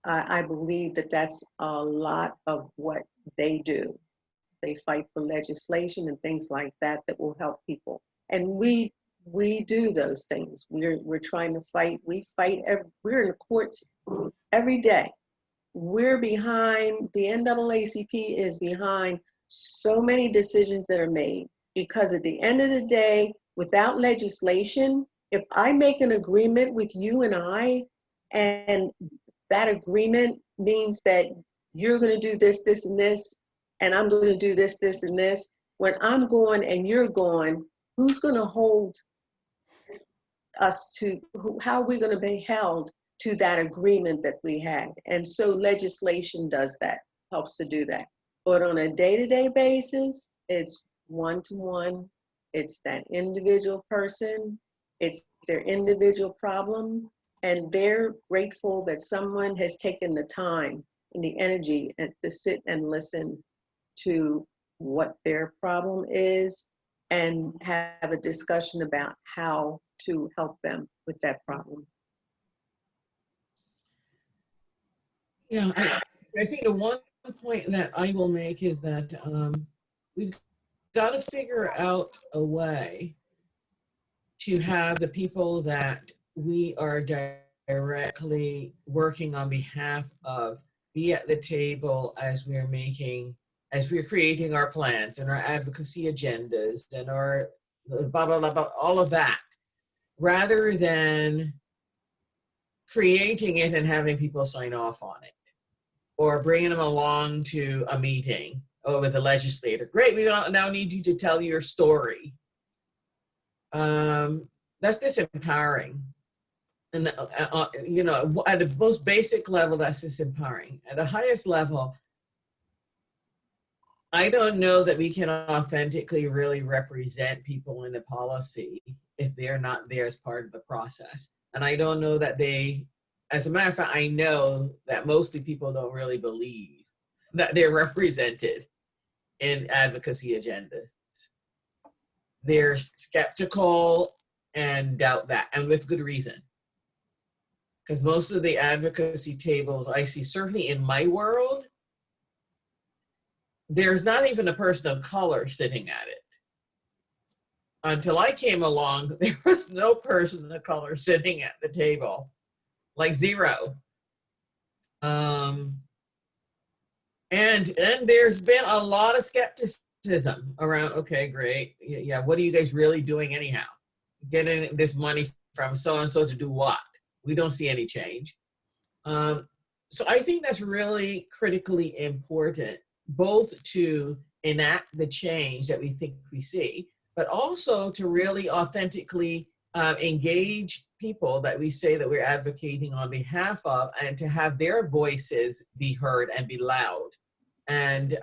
I believe that that's a lot of what they do. They fight for legislation and things like that that will help people. And we we do those things. We're trying to fight. We're in the courts every day. We're behind, the NAACP is behind so many decisions that are made, because at the end of the day, without legislation, if I make an agreement with you and that agreement means that you're going to do this, this, and this, and I'm going to do this, this, and this, when I'm gone and you're gone, who's going to hold us to, how are we going to be held to that agreement that we had? And so legislation does that, helps to do that. But on a day-to-day basis, it's one-to-one. It's that individual person. It's their individual problem. And they're grateful that someone has taken the time and the energy to sit and listen to what their problem is and have a discussion about how to help them with that problem. Yeah, I think the one point that I will make is that we've got to figure out a way to have the people that we are directly working on behalf of be at the table as we're creating our plans and our advocacy agendas and our blah, blah, blah, blah, all of that, rather than creating it and having people sign off on it, or bringing them along to a meeting with the legislator. Great, we now need you to tell your story. That's disempowering. And you know, at the most basic level, that's disempowering. At the highest level, I don't know that we can authentically really represent people in the policy if they're not there as part of the process. And I don't know that they, as a matter of fact, I know that mostly people don't really believe that they're represented in advocacy agendas. They're skeptical and doubt that, and with good reason. Because most of the advocacy tables I see, certainly in my world, there's not even a person of color sitting at it. Until I came along, there was no person of color sitting at the table, like zero. And there's been a lot of skepticism around, okay, great. Yeah, what are you guys really doing anyhow? Getting this money from so-and-so to do what? We don't see any change. So I think that's really critically important, both to enact the change that we think we see, but also to really authentically engage people that we say that we're advocating on behalf of, and to have their voices be heard and be loud, and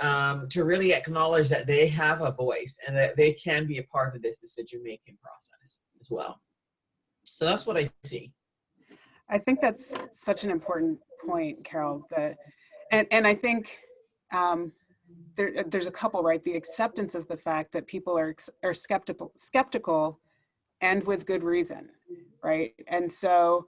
to really acknowledge that they have a voice and that they can be a part of this decision-making process as well. So that's what I see. I think that's such an important point, Carol, that, and I think there's a couple, right? The acceptance of the fact that people are skeptical and with good reason, right? And so,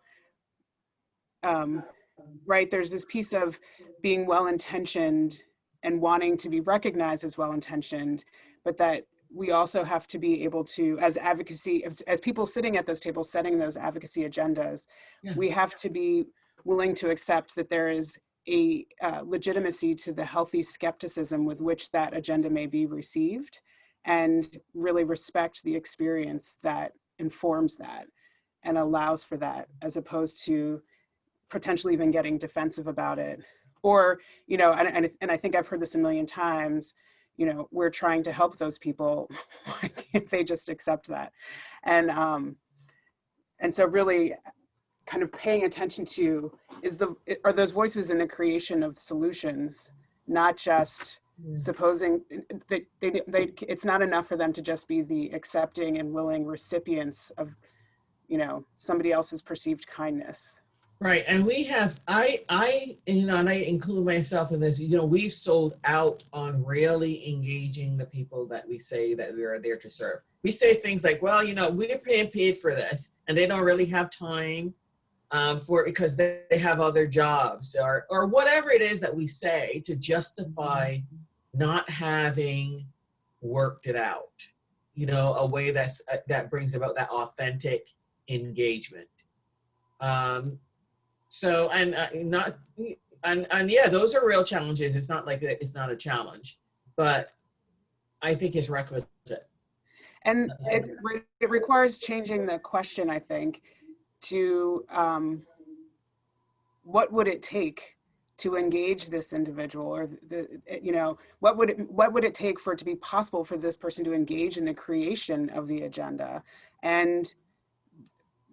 right, there's this piece of being well-intentioned and wanting to be recognized as well-intentioned, but that we also have to be able to, as advocacy, as people sitting at those tables, setting those advocacy agendas, Yeah. we have to be willing to accept that there is a legitimacy to the healthy skepticism with which that agenda may be received, and really respect the experience that informs that and allows for that, as opposed to potentially even getting defensive about it. Or, you know, and I think I've heard this a million times, you know, we're trying to help those people. Why can't they just accept that? And so really kind of paying attention to are those voices in the creation of solutions, not just supposing that it's not enough for them to just be the accepting and willing recipients of, you know, somebody else's perceived kindness. Right, and we have, you know, and I include myself in this, you know, we've sold out on really engaging the people that we say that we are there to serve. We say things like, well, you know, we're being paid for this, and they don't really have time for it because they have other jobs, or whatever it is that we say to justify not having worked it out. you know, a way that brings about that authentic engagement. So, and yeah, those are real challenges. It's not like it's not a challenge, but I think it's requisite. And it requires changing the question, I think, to what would it take to engage this individual, or you know, what would it take for it to be possible for this person to engage in the creation of the agenda, and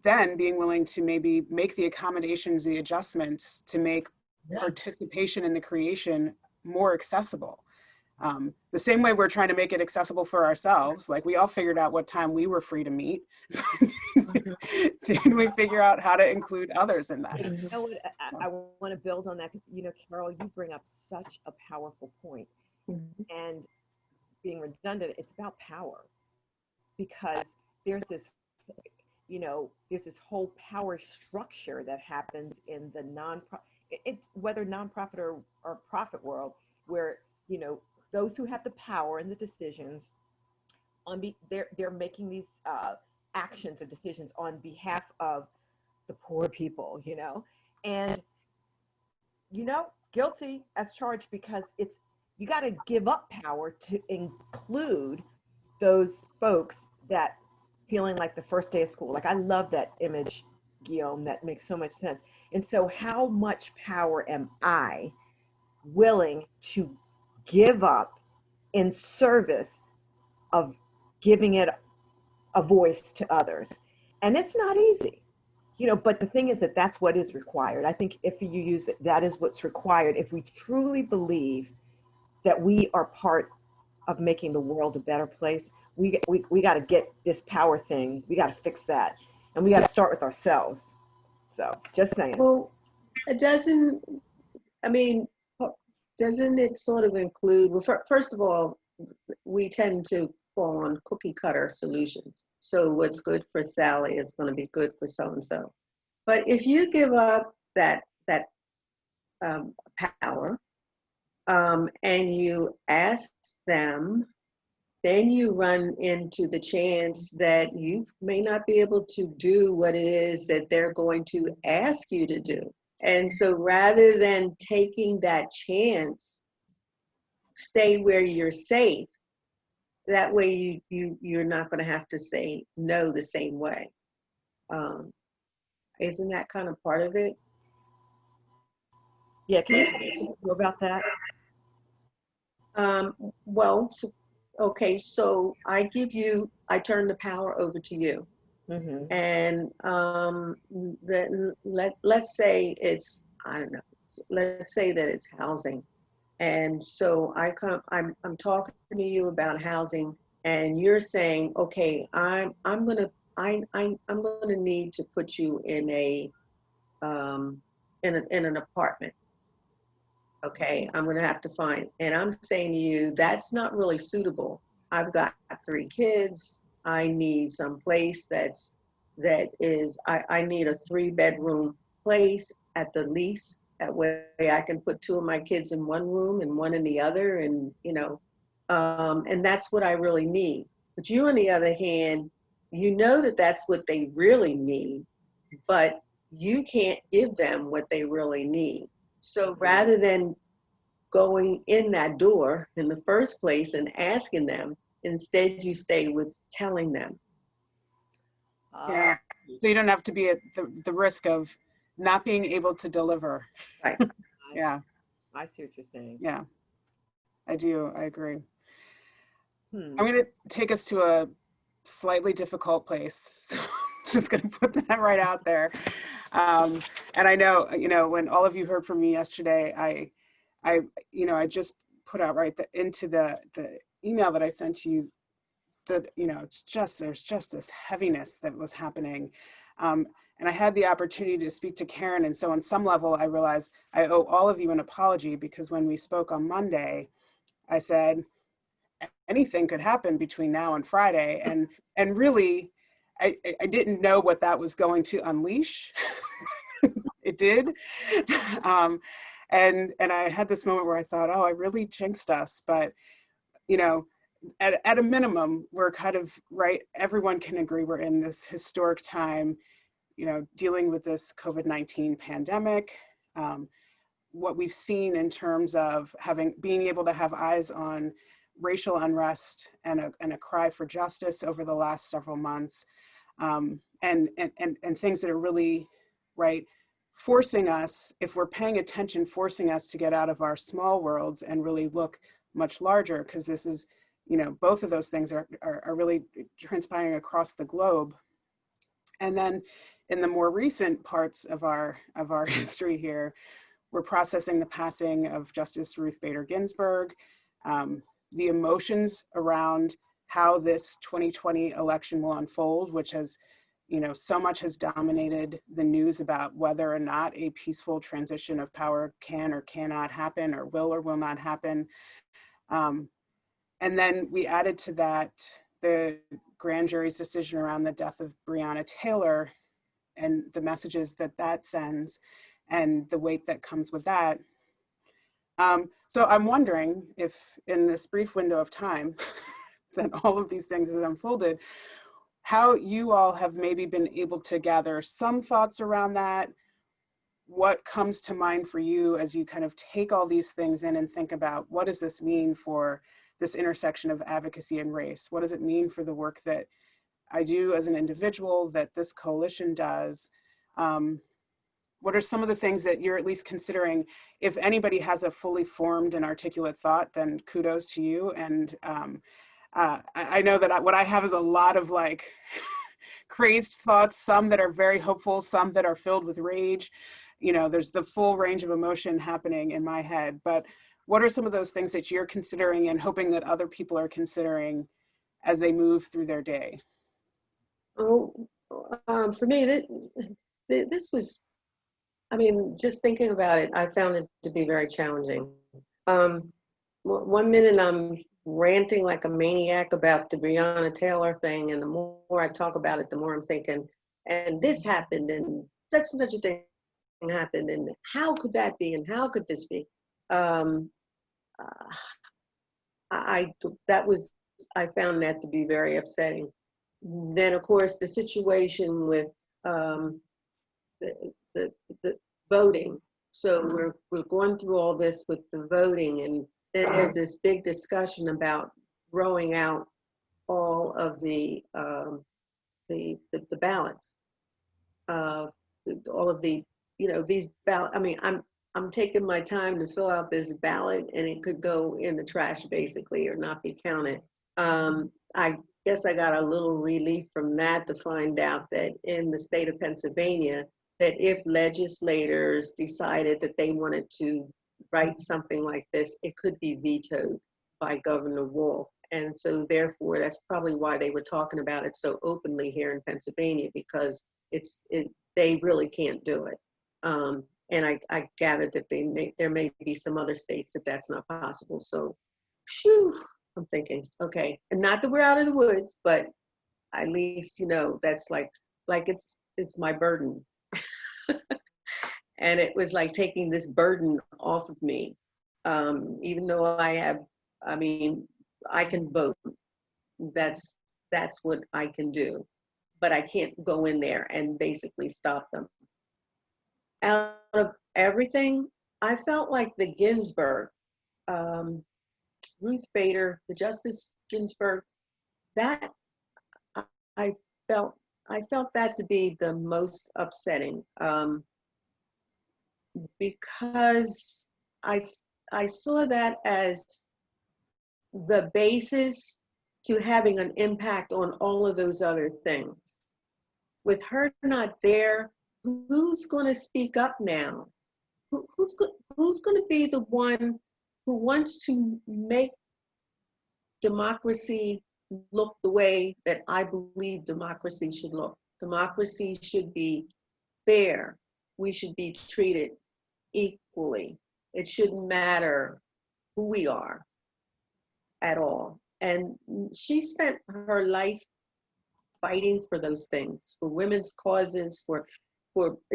then being willing to maybe make the accommodations, the adjustments to make participation in the creation more accessible. The same way we're trying to make it accessible for ourselves. Like, we all figured out what time we were free to meet. Did we figure out how to include others in that? You know what, I want to build on that because, you know, Carol, you bring up such a powerful point. And being redundant, it's about power, because there's this, you know, there's this whole power structure that happens in the it's whether nonprofit or profit world, where, you know, those who have the power and the decisions they're making these actions or decisions on behalf of the poor people, you know, and, you know, guilty as charged, because you got to give up power to include those folks that feeling like the first day of school. Like, I love that image, Guillaume, that makes so much sense. And so how much power am I willing to give up in service of giving it a voice to others? And it's not easy, you know, but the thing is that that's what is required. I think if you use it, that is what's required. If we truly believe that we are part of making the world a better place, we got to get this power thing. We got to fix that. And we got to start with ourselves. So just saying. Well, doesn't it sort of include, well, first of all, we tend to fall on cookie cutter solutions. So what's good for Sally is going to be good for so-and-so. But if you give up that power and you ask them, then you run into the chance that you may not be able to do what it is that they're going to ask you to do. And so rather than taking that chance, stay where you're safe. That way you're not going to have to say no the same way. Isn't that kind of part of it? Yeah, can you talk more about that? Well, okay, so I turn the power over to you. Mm-hmm. And let's say it's, I don't know, let's say that it's housing. And so I'm talking to you about housing, and you're saying, okay, I'm gonna need to put you in an apartment. Okay, I'm gonna have to find, and I'm saying to you, that's not really suitable. I've got 3 kids. I need some place I need a 3-bedroom place at the least. That way I can put 2 of my kids in one room and 1 in the other, and, you know, and that's what I really need. But you, on the other hand, you know that that's what they really need, but you can't give them what they really need. So rather than going in that door in the first place and asking them, instead you stay with telling them. Yeah, so you don't have to be at the risk of not being able to deliver. Right. Yeah. I see what you're saying. Yeah, I do. I agree. Hmm. I'm going to take us to a slightly difficult place. So I'm just going to put that right out there. And I know, you know, when all of you heard from me yesterday, I just put out into the email that I sent to you that, you know, there's just this heaviness that was happening. And I had the opportunity to speak to Karen. And so on some level, I realized I owe all of you an apology, because when we spoke on Monday, I said, anything could happen between now and Friday. And really, I didn't know what that was going to unleash. It did. And I had this moment where I thought, oh, I really jinxed us. But, you know, at a minimum, we're kind of, right, everyone can agree we're in this historic time, you know, dealing with this COVID-19 pandemic. What we've seen in terms of being able to have eyes on racial unrest and a cry for justice over the last several months, and things that are really, right, forcing us, if we're paying attention, forcing us to get out of our small worlds and really look much larger, because this is, you know, both of those things are really transpiring across the globe. And then in the more recent parts of our history here, we're processing the passing of Justice Ruth Bader Ginsburg, the emotions around how this 2020 election will unfold, which has, you know, so much has dominated the news about whether or not a peaceful transition of power can or cannot happen, or will not happen. And then we added to that the grand jury's decision around the death of Breonna Taylor and the messages that that sends and the weight that comes with that. So I'm wondering if in this brief window of time that all of these things have unfolded, how you all have maybe been able to gather some thoughts around that. What comes to mind for you as you kind of take all these things in and think about, what does this mean for this intersection of advocacy and race? What does it mean for the work that I do as an individual, that this coalition does? What are some of the things that you're at least considering? If anybody has a fully formed and articulate thought, then kudos to you. And I know that what I have is a lot of like crazed thoughts, some that are very hopeful, some that are filled with rage. You know, there's the full range of emotion happening in my head. But what are some of those things that you're considering and hoping that other people are considering as they move through their day? Oh, for me, this was, I mean, just thinking about it, I found it to be very challenging. 1 minute I'm ranting like a maniac about the Breonna Taylor thing, and the more I talk about it, the more I'm thinking, and this happened, and such a thing happened, and how could that be, and how could this be? I found that to be very upsetting. Then, of course, the situation with the voting. So we're going through all this with the voting, and then there's this big discussion about throwing out all of the ballots, all of the, you know, these ballot. I mean, I'm taking my time to fill out this ballot, and it could go in the trash basically, or not be counted. I guess I got a little relief from that to find out that in the state of Pennsylvania, that if legislators decided that they wanted to write something like this, it could be vetoed by Governor Wolf. And so therefore, that's probably why they were talking about it so openly here in Pennsylvania, because they really can't do it. And I gathered that there may be some other states that that's not possible. So, phew, I'm thinking, okay, and not that we're out of the woods, but at least, you know, that's like it's my burden. And it was like taking this burden off of me. Even though I can vote. That's what I can do. But I can't go in there and basically stop them. Out of everything, I felt like the Ginsburg, Ruth Bader, the Justice Ginsburg, that I felt that to be the most upsetting, because I saw that as the basis to having an impact on all of those other things. With her not there, who's going to speak up now? Who's going to be the one who wants to make democracy look the way that I believe democracy should look? Democracy should be fair. We should be treated equally. It shouldn't matter who we are at all. And she spent her life fighting for those things, for women's causes, for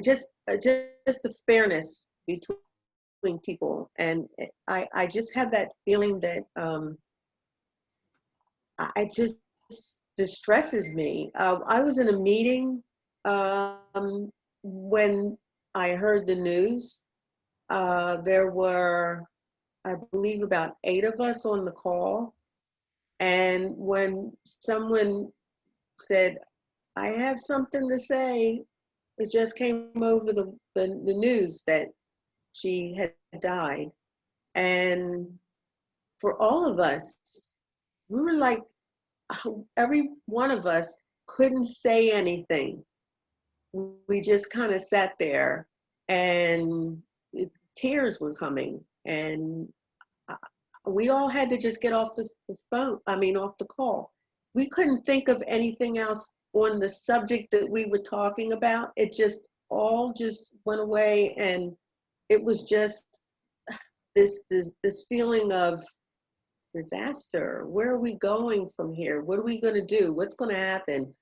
just the fairness between people. And I just have that feeling that it just distresses me. I was in a meeting when I heard the news. There were, I believe, about 8 of us on the call. And when someone said, I have something to say, it just came over the news that she had died. And for all of us, we were like, every one of us couldn't say anything. We just kind of sat there, and tears were coming, and we all had to just get off the phone, off the call. We couldn't think of anything else on the subject that we were talking about. It just all just went away, and it was just this feeling of disaster. Where are we going from here? What are we going to do? What's going to happen?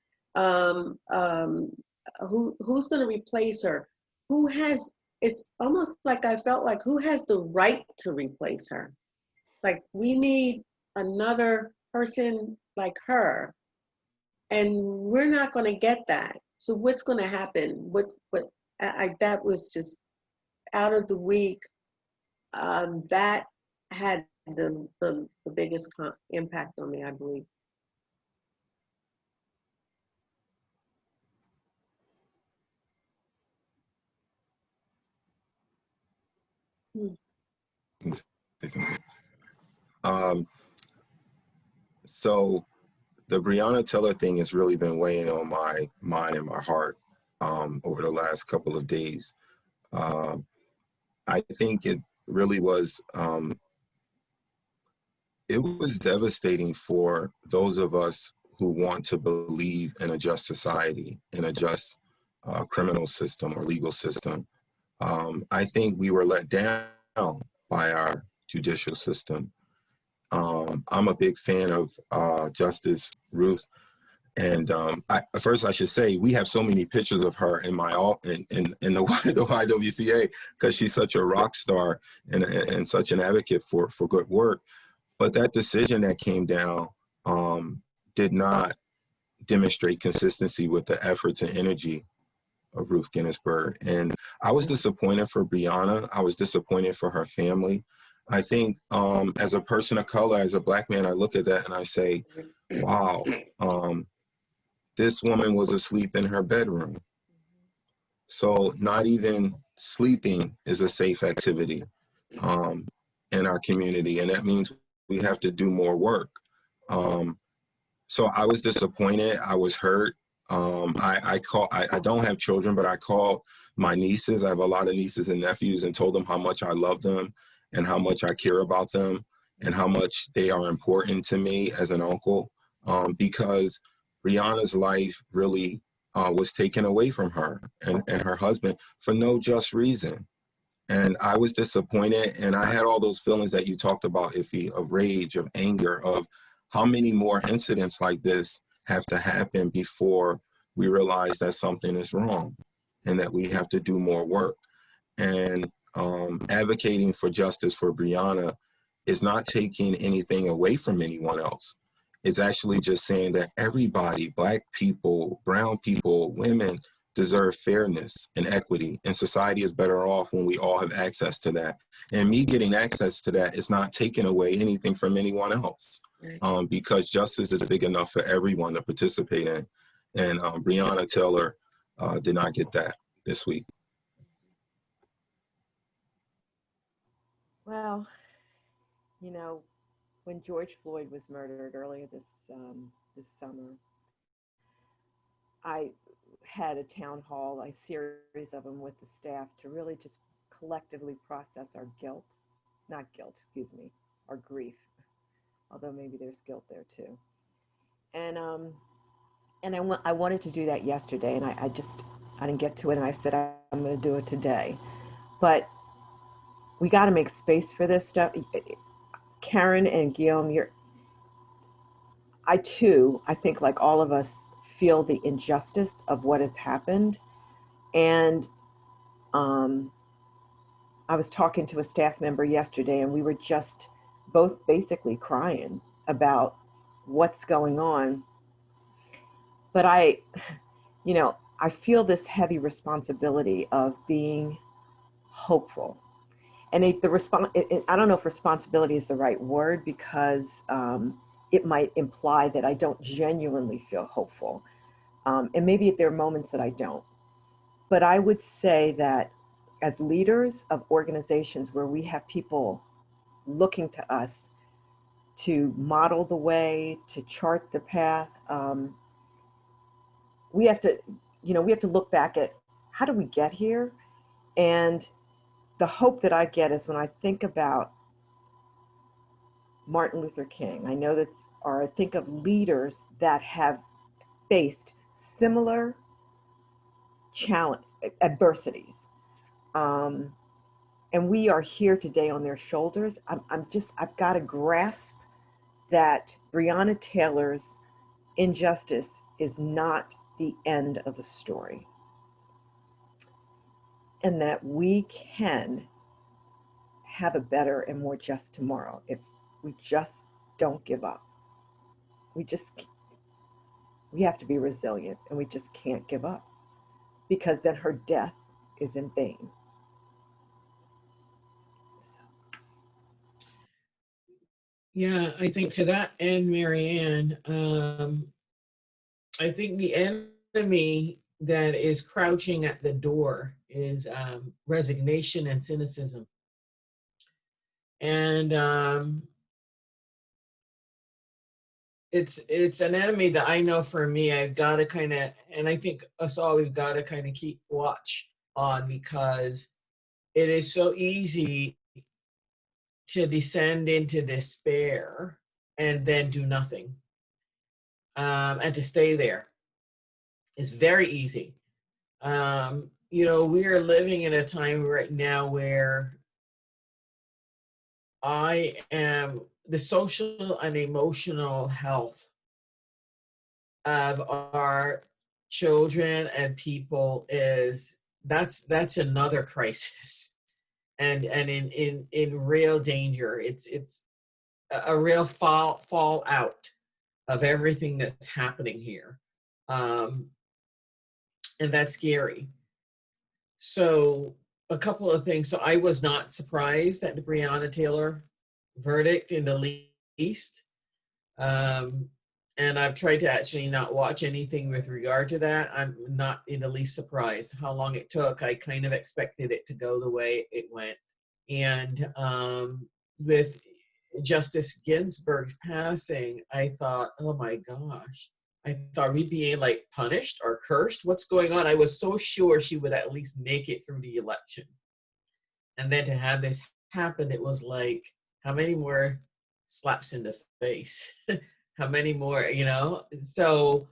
Who's going to replace her? Who has? It's almost like I felt like, who has the right to replace her? Like, we need another person like her, and we're not going to get that. So what's going to happen? That was just out of the week. That had the biggest impact on me, I believe. So the Breonna Taylor thing has really been weighing on my mind and my heart over the last couple of days. I think it really was, it was devastating for those of us who want to believe in a just society, in a just criminal system or legal system. I think we were let down by our judicial system. I'm a big fan of Justice Ruth. And first, I should say, we have so many pictures of her in my in the YWCA, because she's such a rock star and such an advocate for good work. But that decision that came down did not demonstrate consistency with the efforts and energy of Ruth Ginsburg. And I was disappointed for Breonna. I was disappointed for her family. I think as a person of color, as a Black man, I look at that and I say, wow, this woman was asleep in her bedroom. So not even sleeping is a safe activity in our community. And that means we have to do more work. So I was disappointed. I was hurt. I don't have children, but I called my nieces. I have a lot of nieces and nephews, and told them how much I love them and how much I care about them and how much they are important to me as an uncle, because Breonna's life really was taken away from her and her husband for no just reason. And I was disappointed, and I had all those feelings that you talked about, Iffy, of rage, of anger, of how many more incidents like this have to happen before we realize that something is wrong and that we have to do more work. And advocating for justice for Breonna is not taking anything away from anyone else. It's actually just saying that everybody, Black people, brown people, women, deserve fairness and equity, and society is better off when we all have access to that. And me getting access to that is not taking away anything from anyone else, because justice is big enough for everyone to participate in. And Breonna Taylor did not get that this week. Well, you know, when George Floyd was murdered earlier this summer, I had a town hall, a series of them with the staff, to really just collectively process our our grief, although maybe there's guilt there too. And I wanted to do that yesterday, and I didn't get to it, and I said I'm going to do it today. But we got to make space for this stuff. Karen and Guillaume, I think like all of us, feel the injustice of what has happened. And I was talking to a staff member yesterday, and we were just both basically crying about what's going on. But I feel this heavy responsibility of being hopeful. And I don't know if responsibility is the right word, because it might imply that I don't genuinely feel hopeful. And maybe there are moments that I don't. But I would say that as leaders of organizations where we have people looking to us to model the way, to chart the path, we have to look back at how did we get here? And the hope that I get is when I think about Martin Luther King, I think of leaders that have faced similar adversities. And we are here today on their shoulders. I've got to grasp that Breonna Taylor's injustice is not the end of the story. And that we can have a better and more just tomorrow if we just don't give up. We have to be resilient, and we just can't give up, because then her death is in vain. So. Yeah, I think to that end, Marianne, I think the enemy that is crouching at the door is resignation and cynicism. And it's an enemy that I know for me, I've got to kind of, and I think us all, we've got to kind of keep watch on, because it is so easy to descend into despair and then do nothing, and to stay there. It's very easy. We are living in a time right now where the social and emotional health of our children and people that's another crisis, and in real danger. It's a real fallout of everything that's happening here, and that's scary. So a couple of things. So I was not surprised at the Breonna Taylor verdict in the least. And I've tried to actually not watch anything with regard to that. I'm not in the least surprised how long it took. I kind of expected it to go the way it went. And with Justice Ginsburg's passing, I thought, oh my gosh. I thought we'd be like punished or cursed. What's going on? I was so sure she would at least make it through the election. And then to have this happen, it was like, how many more slaps in the face? How many more, So,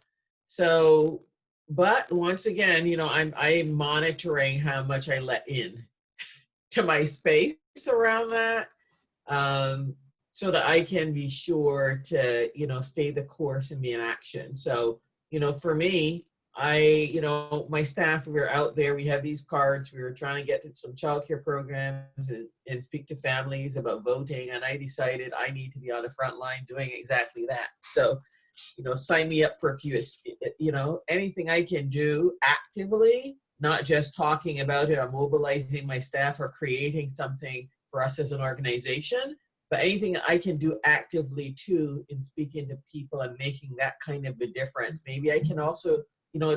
but once again, I'm monitoring how much I let in to my space around that, so that I can be sure to, stay the course and be in action. So, for me, my staff, we were out there, we have these cards, we were trying to get to some childcare programs and speak to families about voting. And I decided I need to be on the front line doing exactly that. So, sign me up for a few, anything I can do actively, not just talking about it or mobilizing my staff or creating something for us as an organization, but anything I can do actively too in speaking to people and making that kind of a difference. Maybe I can also,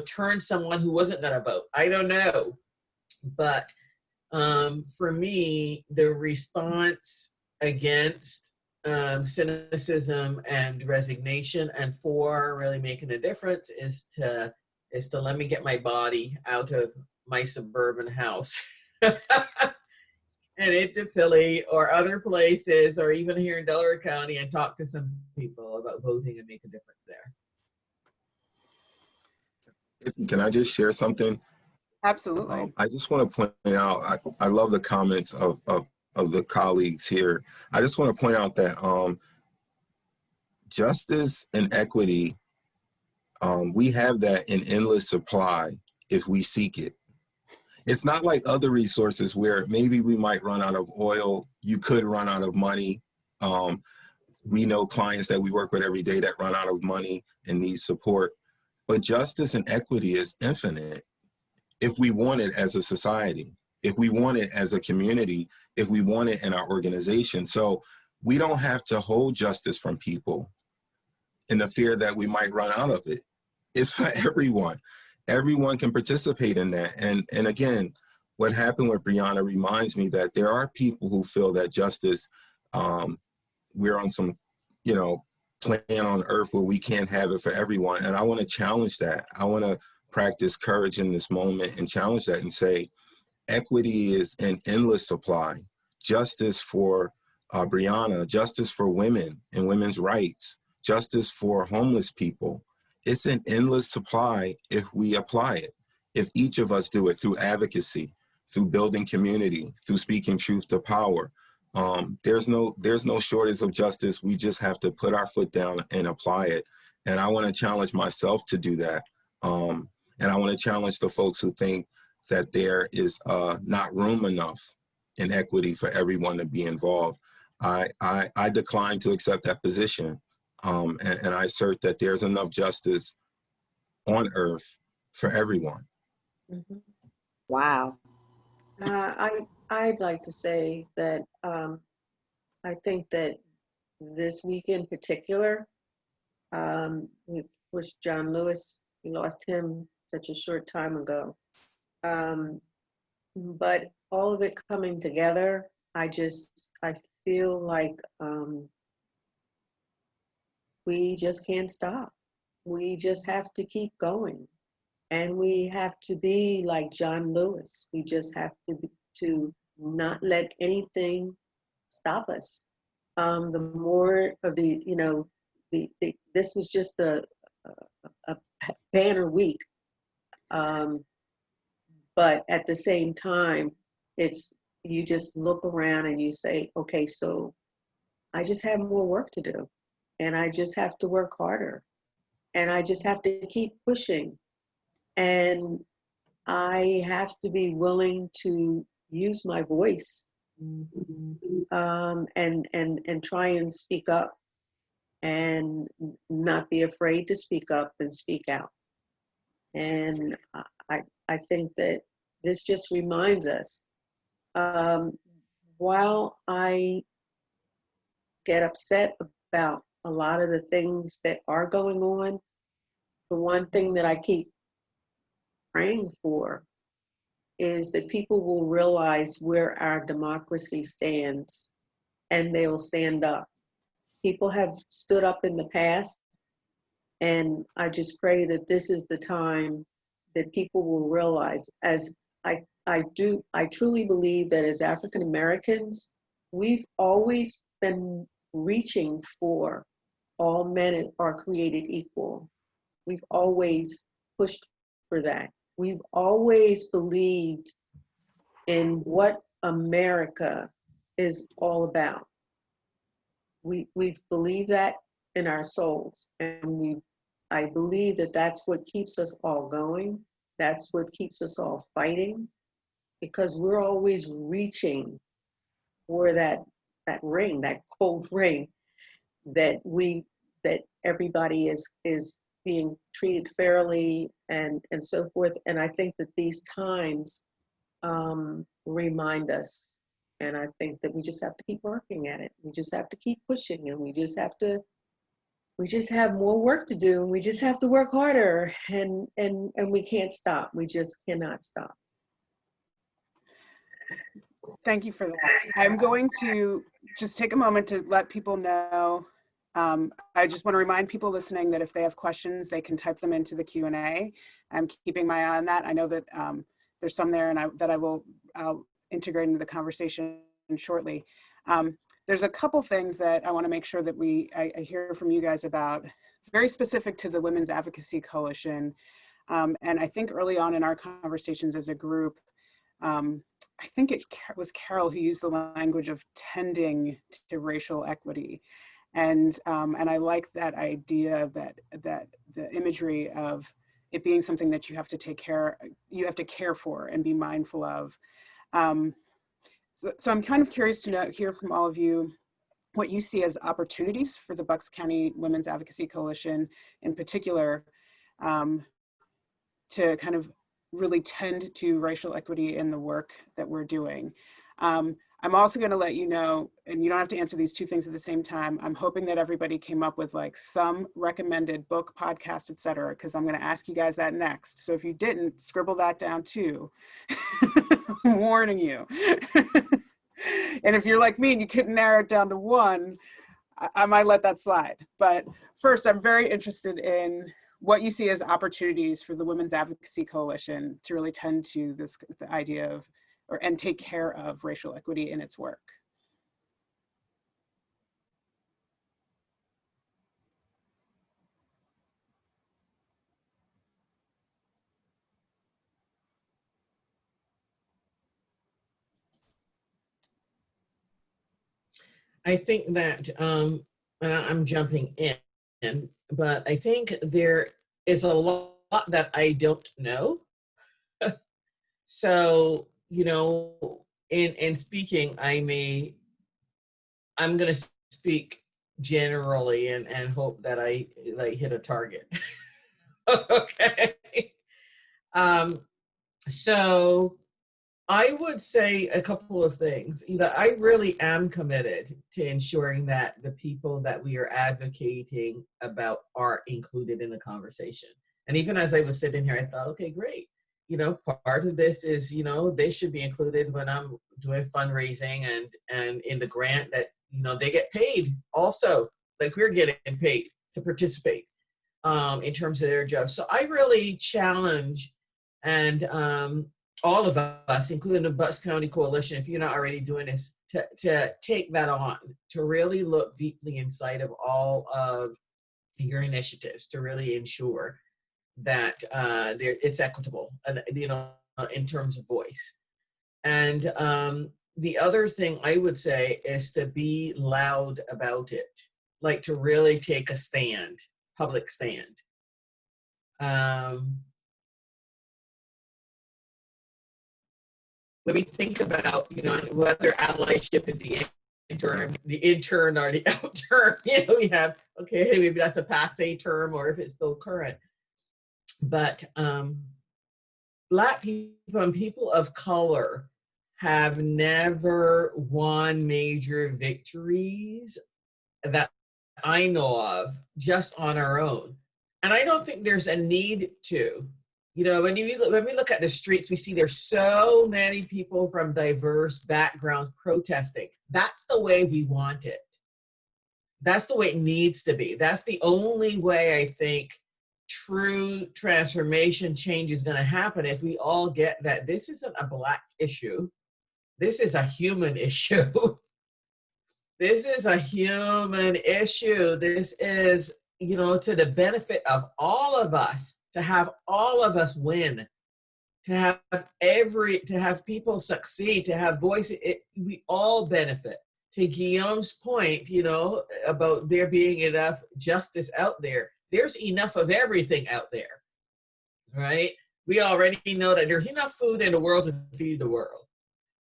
turn someone who wasn't going to vote. I don't know. But for me, the response against cynicism and resignation, and for really making a difference, is to let me get my body out of my suburban house and into Philly or other places, or even here in Delaware County, and talk to some people about voting and make a difference there. Can I just share something? Absolutely. I just want to point out, I love the comments of the colleagues here. I just want to point out that justice and equity, we have that in endless supply if we seek it. It's not like other resources where maybe we might run out of oil, you could run out of money. We know clients that we work with every day that run out of money and need support. But justice and equity is infinite if we want it as a society, if we want it as a community, if we want it in our organization. So we don't have to hold justice from people in the fear that we might run out of it. It's for everyone. Everyone can participate in that. And again, what happened with Brianna reminds me that there are people who feel that justice, we're on some, plan on earth where we can't have it for everyone. And I want to challenge that. I want to practice courage in this moment and challenge that and say, equity is an endless supply. Justice for Brianna, justice for women and women's rights, justice for homeless people. It's an endless supply if we apply it. If each of us do it through advocacy, through building community, through speaking truth to power, there's no shortage of justice. We just have to put our foot down and apply it. And I want to challenge myself to do that. And I want to challenge the folks who think that there is not room enough in equity for everyone to be involved. I decline to accept that position. And I assert that there's enough justice on earth for everyone. Mhm. Wow. I'd like to say that I think that this week in particular, we wish John Lewis, we lost him such a short time ago. But all of it coming together, I feel like we just can't stop. We just have to keep going. And we have to be like John Lewis. We just have to not let anything stop us. The more of this was just a banner week. But at the same time, you just look around and you say, okay, so I just have more work to do. And I just have to work harder. And I just have to keep pushing. And I have to be willing to use my voice, and try and speak up and not be afraid to speak up and speak out. And I think that this just reminds us, while I get upset about a lot of the things that are going on, the one thing that I keep praying for is that people will realize where our democracy stands and they'll stand up. People have stood up in the past, and I just pray that this is the time that people will realize, as I truly believe that as African Americans, we've always been reaching for all men are created equal. We've always pushed for that. We've always believed in what America is all about. We've believed that in our souls, and I believe that that's what keeps us all going. That's what keeps us all fighting, because we're always reaching for that ring, that cold ring, that everybody is being treated fairly and so forth. And I think that these times remind us. And I think that we just have to keep working at it. We just have to keep pushing, and we just have more work to do, and we just have to work harder, and we can't stop. We just cannot stop. Thank you for that. I'm going to just take a moment to let people know. I just want to remind people listening that if they have questions, they can type them into the Q&A. I'm keeping my eye on that. I know that there's some there, and I'll integrate into the conversation shortly. There's a couple things that I want to make sure that I hear from you guys about, very specific to the Women's Advocacy Coalition. And I think early on in our conversations as a group, I think it was Carol who used the language of tending to racial equity. And I like that idea, that the imagery of it being something that you have to care for and be mindful of. So I'm kind of curious to hear from all of you what you see as opportunities for the Bucks County Women's Advocacy Coalition in particular, to kind of really tend to racial equity in the work that we're doing. I'm also going to let you know, and you don't have to answer these two things at the same time. I'm hoping that everybody came up with like some recommended book, podcast, etc., because I'm going to ask you guys that next. So if you didn't, scribble that down too. I'm warning you. And if you're like me and you couldn't narrow it down to one, I might let that slide. But first, I'm very interested in what you see as opportunities for the Women's Advocacy Coalition to really tend to this, the idea of, and take care of racial equity in its work. I think that, and I'm jumping in, but I think there is a lot that I don't know. So, you know, in speaking, I'm going to speak generally and hope that I like hit a target. Okay. So I would say a couple of things. Either I really am committed to ensuring that the people that we are advocating about are included in the conversation. And even as I was sitting here, I thought, okay, great. You know, part of this is, you know, they should be included when I'm doing fundraising and in the grant that, you know, they get paid also, like we're getting paid to participate in terms of their jobs. So I really challenge and all of us, including the Bucks County Coalition, if you're not already doing this, to take that on, to really look deeply inside of all of your initiatives, to really ensure that it's equitable, and you know, in terms of voice. And the other thing I would say is to be loud about it, like to really take a stand, public stand. When we think about, you know, whether allyship is the intern or the out term, you know, we have, okay, hey, maybe that's a passé term or if it's still current. But Black people and people of color have never won major victories that I know of just on our own. And I don't think there's a need to. You know, when we look at the streets, we see there's so many people from diverse backgrounds protesting. That's the way we want it. That's the way it needs to be. That's the only way I think true transformation change is going to happen, if we all get that this isn't a Black issue. This is a human issue. This is a human issue. This is, you know, to the benefit of all of us, to have all of us win, to have people succeed, to have voice. We all benefit. To Guillaume's point, you know, about there being enough justice out there, there's enough of everything out there, right? We already know that there's enough food in the world to feed the world.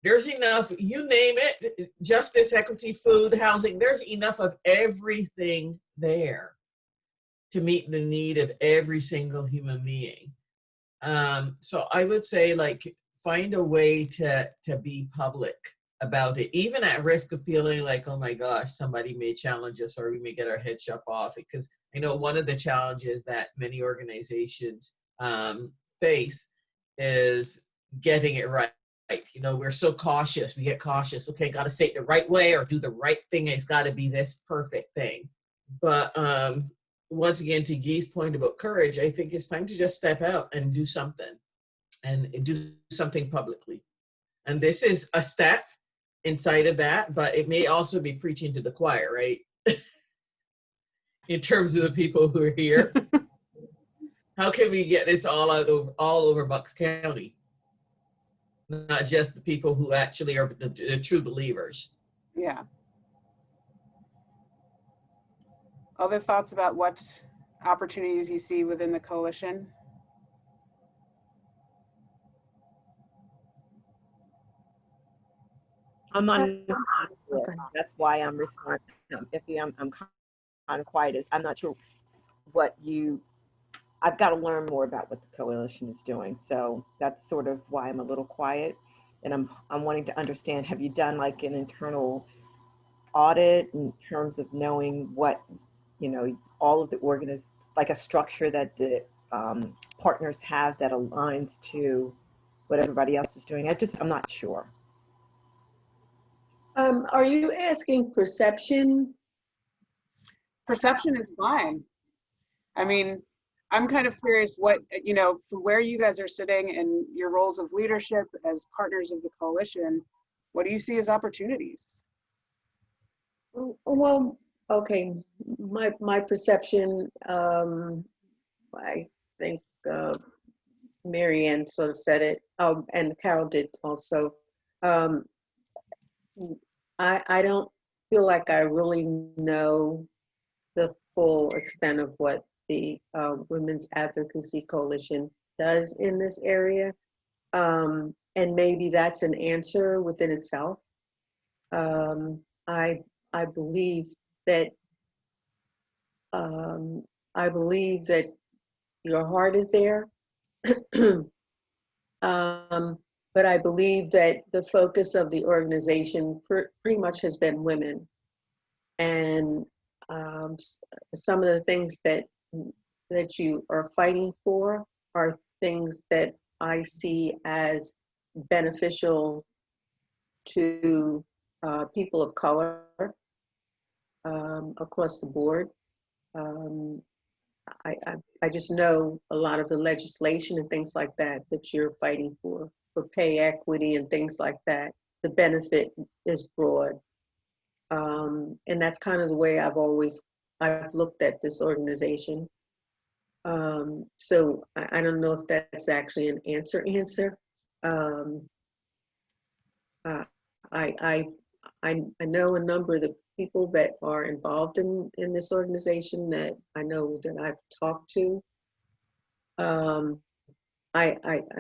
There's enough, you name it, justice, equity, food, housing, there's enough of everything there to meet the need of every single human being. So I would say, like, find a way to be public about it, even at risk of feeling like, oh my gosh, somebody may challenge us or we may get our head shut off. Because I know one of the challenges that many organizations face is getting it right. You know, we're so cautious, we get cautious. Okay, got to say it the right way or do the right thing. It's got to be this perfect thing. But once again, to Guy's point about courage, I think it's time to just step out and do something, and do something publicly. And this is a step inside of that, but it may also be preaching to the choir, right? In terms of the people who are here. How can we get this all over Bucks County? Not just the people who actually are the true believers. Yeah. Other thoughts about what opportunities you see within the coalition? I'm on. Okay. That's why I'm responding. If I'm kind of quiet, is I'm not sure what you. I've got to learn more about what the coalition is doing. So that's sort of why I'm a little quiet, and I'm wanting to understand. Have you done like an internal audit in terms of knowing what, all of the like a structure that the partners have that aligns to what everybody else is doing? I'm not sure. Are you asking perception? Perception is fine. I mean, I'm kind of curious what, from where you guys are sitting and your roles of leadership as partners of the coalition, what do you see as opportunities? Well, okay, my perception, I think Marianne sort of said it, and Carol did also. I don't feel like I really know the full extent of what the Women's Advocacy Coalition does in this area. And maybe that's an answer within itself. I believe that your heart is there. But I believe that the focus of the organization pretty much has been women. And some of the things that you are fighting for are things that I see as beneficial to people of color across the board. I just know a lot of the legislation and things like that you're fighting for pay equity and things like that. The benefit is broad. And that's kind of the way I've looked at this organization. So I don't know if that's actually an answer. I know a number of the people that are involved in this organization that I know that I've talked to. I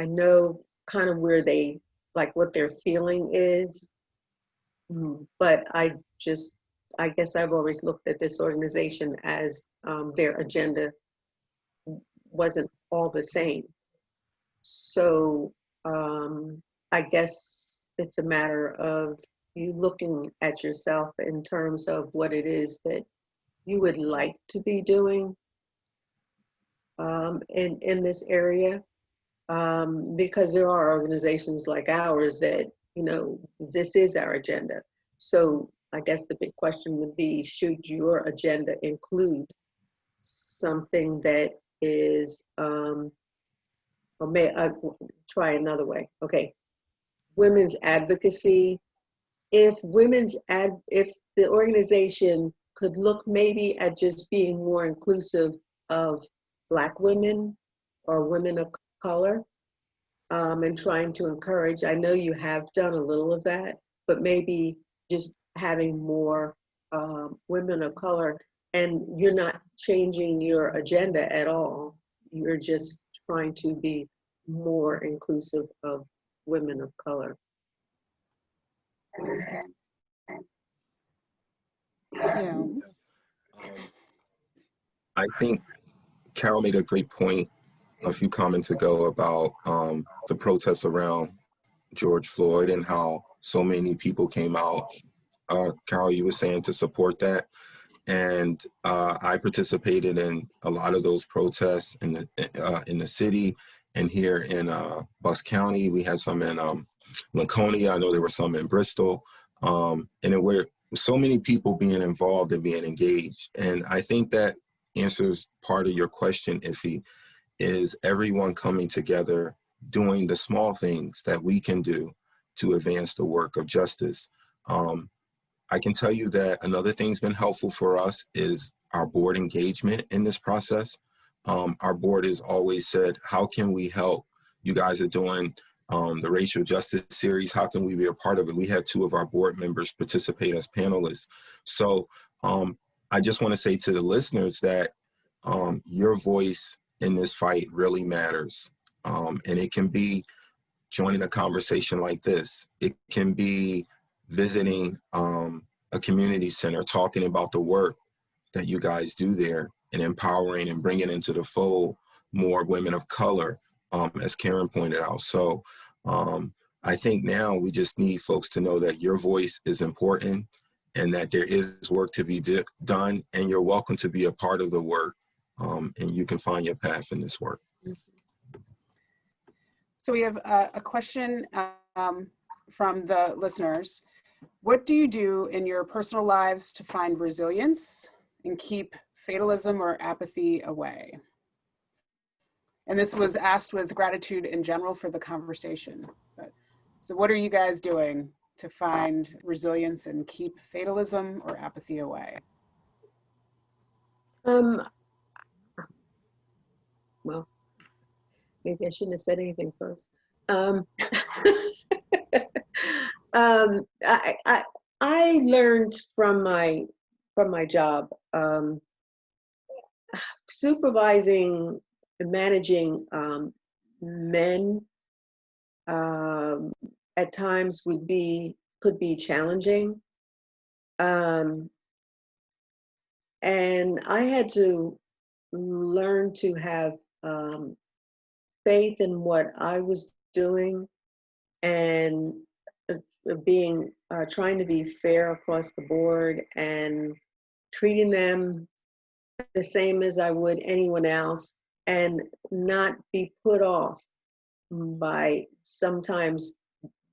know kind of where they, like what their feeling is, but I guess I've always looked at this organization as their agenda wasn't all the same. So I guess it's a matter of you looking at yourself in terms of what it is that you would like to be doing in this area, because there are organizations like ours that, this is our agenda. So I guess the big question would be, should your agenda include something that is, or may I try another way? Okay, women's advocacy. If the organization could look maybe at just being more inclusive of Black women or women of color, and trying to encourage, I know you have done a little of that, but maybe just having more women of color, and you're not changing your agenda at all. You're just trying to be more inclusive of women of color. Yeah. I think Carol made a great point a few comments ago about the protests around George Floyd and how so many people came out. Carol, you were saying to support that. And I participated in a lot of those protests in the city and here in Bucks County. We had some in Laconia. I know there were some in Bristol. And there were so many people being involved and being engaged. And I think that answers part of your question, Iffy, is everyone coming together, doing the small things that we can do to advance the work of justice. I can tell you that another thing's been helpful for us is our board engagement in this process. Our board has always said, how can we help? You guys are doing the racial justice series. How can we be a part of it? We had 2 of our board members participate as panelists. So I just want to say to the listeners that your voice in this fight really matters. And it can be joining a conversation like this. It can be visiting a community center, talking about the work that you guys do there, and empowering and bringing into the fold more women of color, as Karen pointed out. So I think now we just need folks to know that your voice is important and that there is work to be done, and you're welcome to be a part of the work, and you can find your path in this work. So we have a question from the listeners. What do you do in your personal lives to find resilience and keep fatalism or apathy away? And this was asked with gratitude in general for the conversation. So what are you guys doing to find resilience and keep fatalism or apathy away? Well, maybe I shouldn't have said anything first. I learned from my job, supervising and managing men at times could be challenging, and I had to learn to have faith in what I was doing, and trying to be fair across the board and treating them the same as I would anyone else, and not be put off by sometimes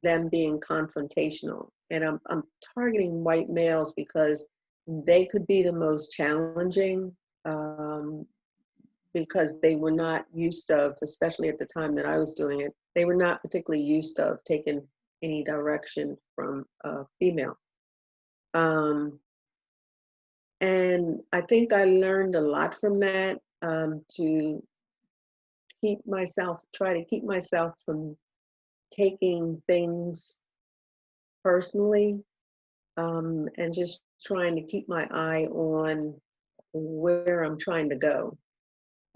them being confrontational. And I'm targeting white males because they could be the most challenging, because they were not used of, especially at the time that I was doing it, they were not particularly used of taking any direction from a female. And I think I learned a lot from that, to try to keep myself from taking things personally, and just trying to keep my eye on where I'm trying to go.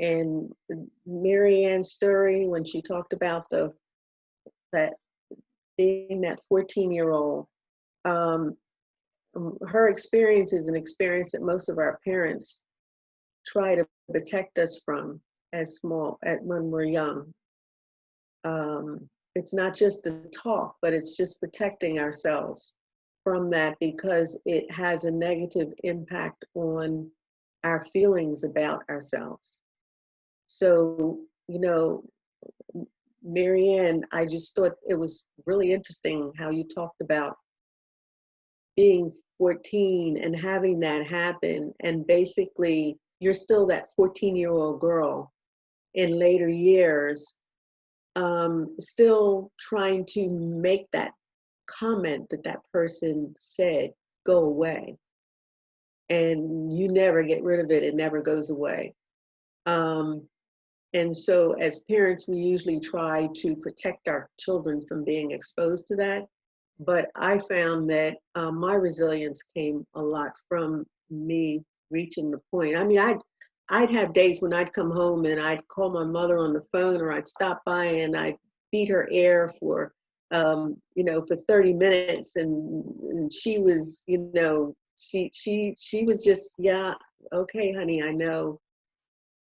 And Marianne's story, when she talked about that being that 14-year-old, her experience is an experience that most of our parents try to protect us from when we're young. It's not just the talk, but it's just protecting ourselves from that, because it has a negative impact on our feelings about ourselves. So, Marianne, I just thought it was really interesting how you talked about being 14 and having that happen, and basically you're still that 14-year-old girl in later years, still trying to make that comment that person said go away, and you never get rid of it. It never goes away. And so as parents, we usually try to protect our children from being exposed to that. But I found that my resilience came a lot from me reaching the point. I mean, I'd have days when I'd come home and I'd call my mother on the phone, or I'd stop by and I'd feed her air for 30 minutes, and she was, she was just, yeah, okay, honey, I know.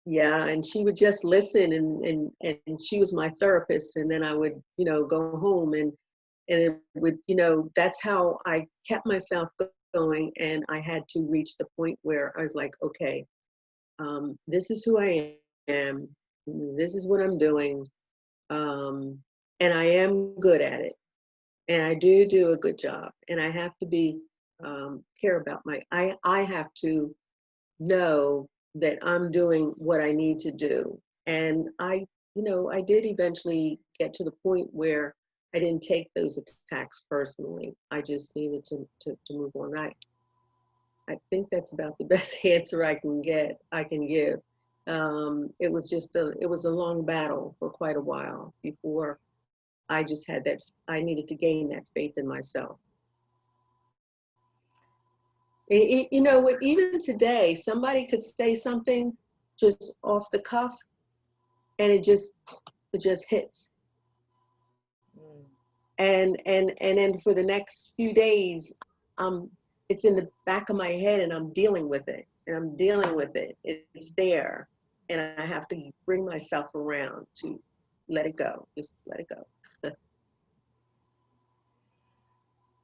Yeah, and she would just listen, and she was my therapist, and then I would, go home, and it would, that's how I kept myself going. And I had to reach the point where I was like, okay, this is who I am, this is what I'm doing, and I am good at it, and I do a good job, and I have to be care about I have to know that I'm doing what I need to do. And I did eventually get to the point where I didn't take those attacks personally. I just needed to move on. I think that's about the best answer I can give. It was a long battle for quite a while before I just had that. I needed to gain that faith in myself. Even today, somebody could say something just off the cuff, and it just hits. and then for the next few days, it's in the back of my head, and I'm dealing with it, and I'm dealing with it. It's there, and I have to bring myself around to let it go. Just let it go.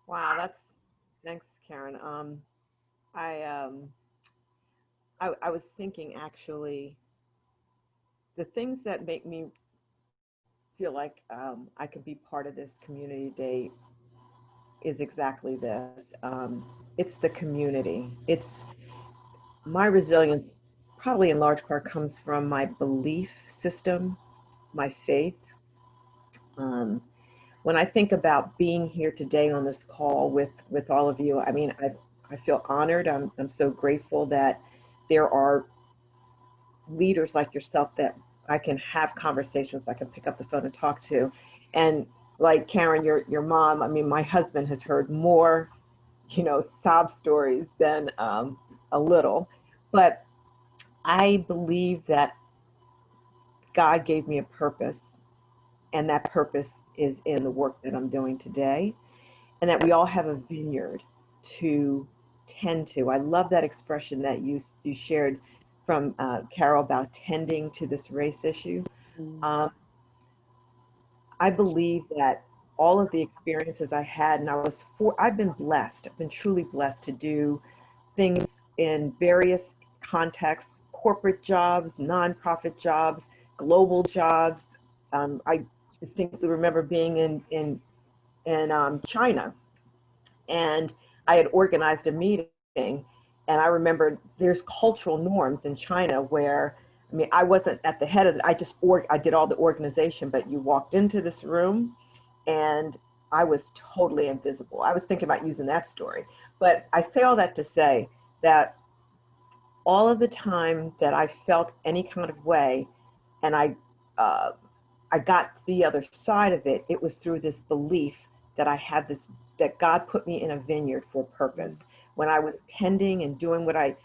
Wow, thanks, Karen. I was thinking, actually, the things that make me feel like I could be part of this community day is exactly this. It's the community. It's my resilience, probably in large part comes from my belief system, my faith. When I think about being here today on this call with all of you, I mean, I feel honored. I'm so grateful that there are leaders like yourself that I can have conversations, I can pick up the phone and talk to. And like Karen, your mom, I mean, my husband has heard more, sob stories than a little. But I believe that God gave me a purpose, and that purpose is in the work that I'm doing today, and that we all have a vineyard to tend to. I love that expression that you shared from Carol about tending to this race issue. I believe that all of the experiences I had, and I've been blessed, I've been truly blessed to do things in various contexts, corporate jobs, nonprofit jobs, global jobs. I distinctly remember being in China, and I had organized a meeting, and I remember there's cultural norms in China where, I mean, I wasn't at the head of it. I did all the organization, but you walked into this room and I was totally invisible. I was thinking about using that story, but I say all that to say that all of the time that I felt any kind of way, and I got to the other side of it, it was through this belief that I had that God put me in a vineyard for a purpose. When I was tending and doing what I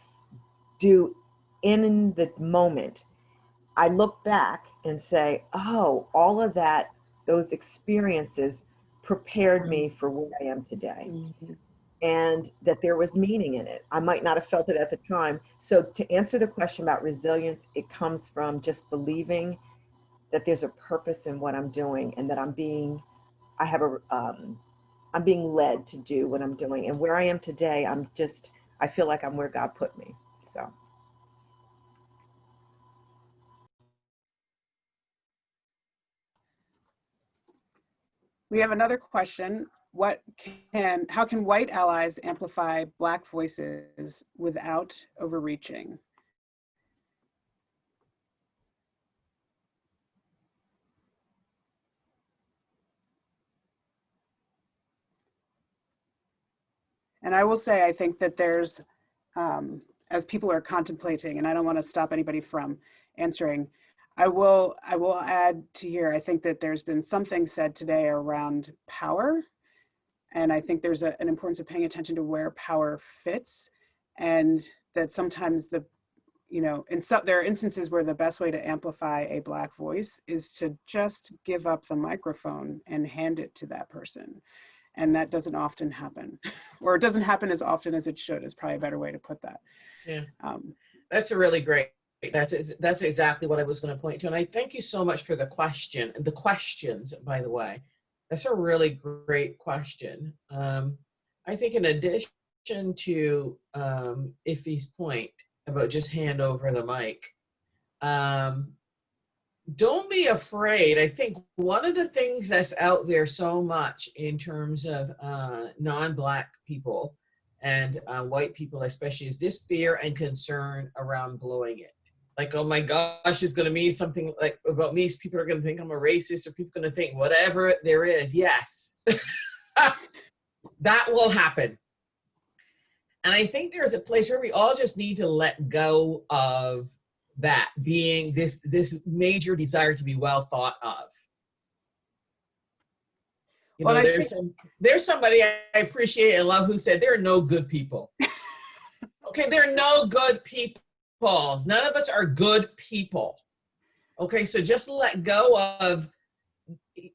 do in the moment, I look back and say, oh, all of that, those experiences prepared me for where I am today. And that there was meaning in it. I might not have felt it at the time. So to answer the question about resilience, it comes from just believing that there's a purpose in what I'm doing, and that I'm being led to do what I'm doing. And where I am today, I feel like I'm where God put me. So. We have another question. How can white allies amplify Black voices without overreaching? And I will say, I think that there's, as people are contemplating, and I don't want to stop anybody from answering, I will add to here, I think that there's been something said today around power. And I think there's an importance of paying attention to where power fits, and that sometimes there are instances where the best way to amplify a Black voice is to just give up the microphone and hand it to that person. And that doesn't often happen, or it doesn't happen as often as it should, is probably a better way to put that. Yeah, that's a really great, that's exactly what I was going to point to. And I thank you so much for the questions, by the way. That's a really great question. I think in addition to Iffy's point about just hand over the mic, don't be afraid. I think one of the things that's out there so much in terms of non-Black people and white people especially is this fear and concern around blowing it. Like, oh my gosh, it's going to mean something like about me. People are going to think I'm a racist, or people are going to think whatever there is. Yes, that will happen. And I think there's a place where we all just need to let go of that being this major desire to be well thought of. There's somebody I appreciate and love who said there are no good people. Okay, there are no good people. None of us are good people. Okay, so just let go of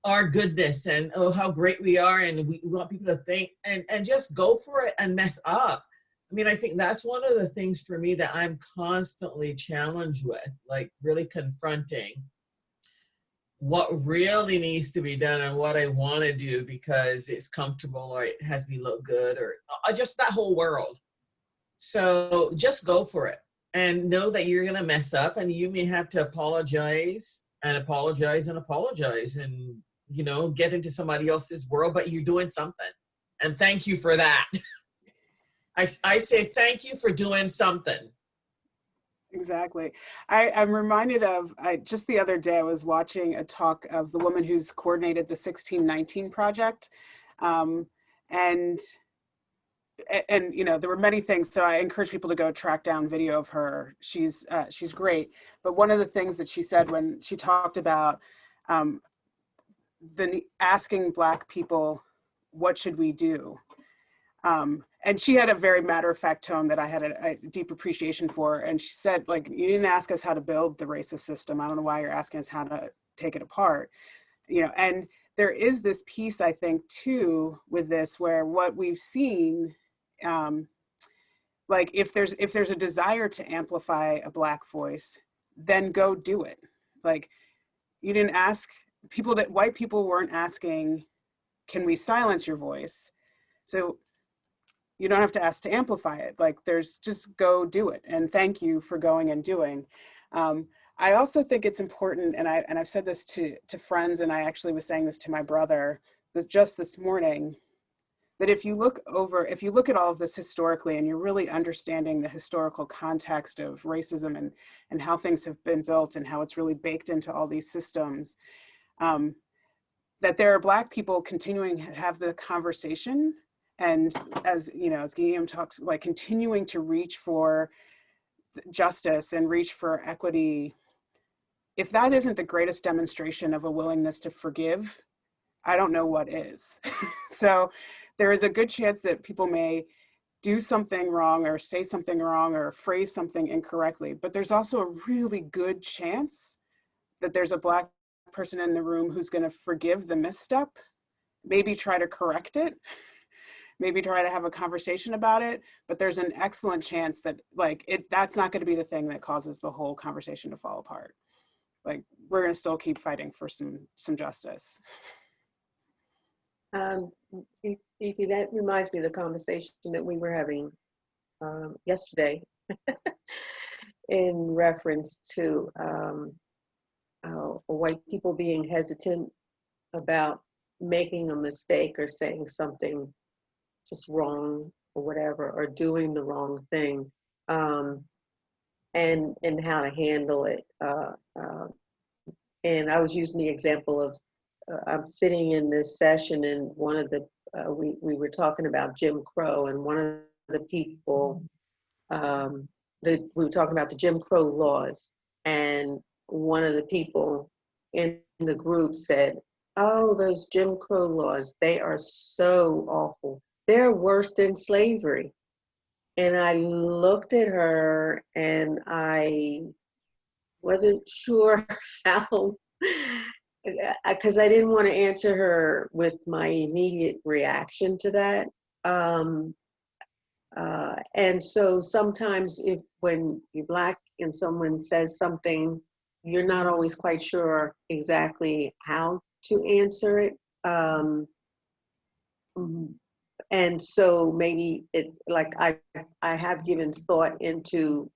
our goodness and oh how great we are, and we want people to think and just go for it and mess up. I mean, I think that's one of the things for me that I'm constantly challenged with, like really confronting what really needs to be done and what I want to do because it's comfortable or it has me look good or just that whole world. So just go for it and know that you're going to mess up and you may have to apologize and apologize and apologize and, you know, get into somebody else's world, but you're doing something. And thank you for that. I say thank you for doing something. Exactly. I'm reminded of, just the other day, I was watching a talk of the woman who's coordinated the 1619 project. And you know, there were many things. So I encourage people to go track down video of her. She's great. But one of the things that she said when she talked about asking Black people, what should we do? And she had a very matter-of-fact tone that I had a deep appreciation for. And she said, like, you didn't ask us how to build the racist system. I don't know why you're asking us how to take it apart. You know, and there is this piece, I think, too, with this, where what we've seen, like if there's a desire to amplify a Black voice, then go do it. Like, you didn't ask people that white people weren't asking, can we silence your voice? So you don't have to ask to amplify it. Like, there's just go do it. And thank you for going and doing. I also think it's important, and I've said this to friends, and I actually was saying this to my brother just this morning, that if you look at all of this historically and you're really understanding the historical context of racism and how things have been built and how it's really baked into all these systems, that there are Black people continuing to have the conversation. And as you know, as Guillaume talks, like continuing to reach for justice and reach for equity, if that isn't the greatest demonstration of a willingness to forgive, I don't know what is. So there is a good chance that people may do something wrong or say something wrong or phrase something incorrectly, but there's also a really good chance that there's a Black person in the room who's going to forgive the misstep, maybe try to correct it, maybe try to have a conversation about it, but there's an excellent chance that that's not going to be the thing that causes the whole conversation to fall apart. Like, we're going to still keep fighting for some justice. Ywca, that reminds me of the conversation that we were having yesterday in reference to white people being hesitant about making a mistake or saying something just wrong or whatever, or doing the wrong thing, and how to handle it. And I was using the example of I'm sitting in this session, and one of the we were talking about Jim Crow, and one of the people we were talking about the Jim Crow laws, and one of the people in the group said, "Oh, those Jim Crow laws, they are so awful. They're worse than slavery." And I looked at her and I wasn't sure how, because I didn't want to answer her with my immediate reaction to that. And so sometimes when you're Black and someone says something, you're not always quite sure exactly how to answer it. And so maybe it's like I have given thought into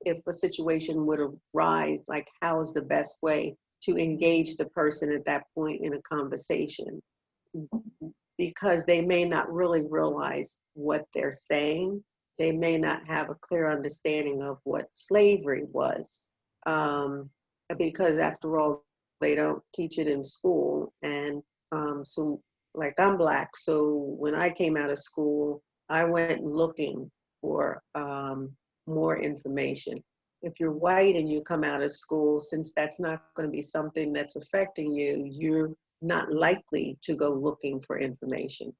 if a situation would arise, like how is the best way to engage the person at that point in a conversation, because they may not really realize what they're saying. They may not have a clear understanding of what slavery was, because after all, they don't teach it in school. And so, like, I'm Black, so when I came out of school, I went looking for more information. If you're white and you come out of school, since that's not going to be something that's affecting you, you're not likely to go looking for information.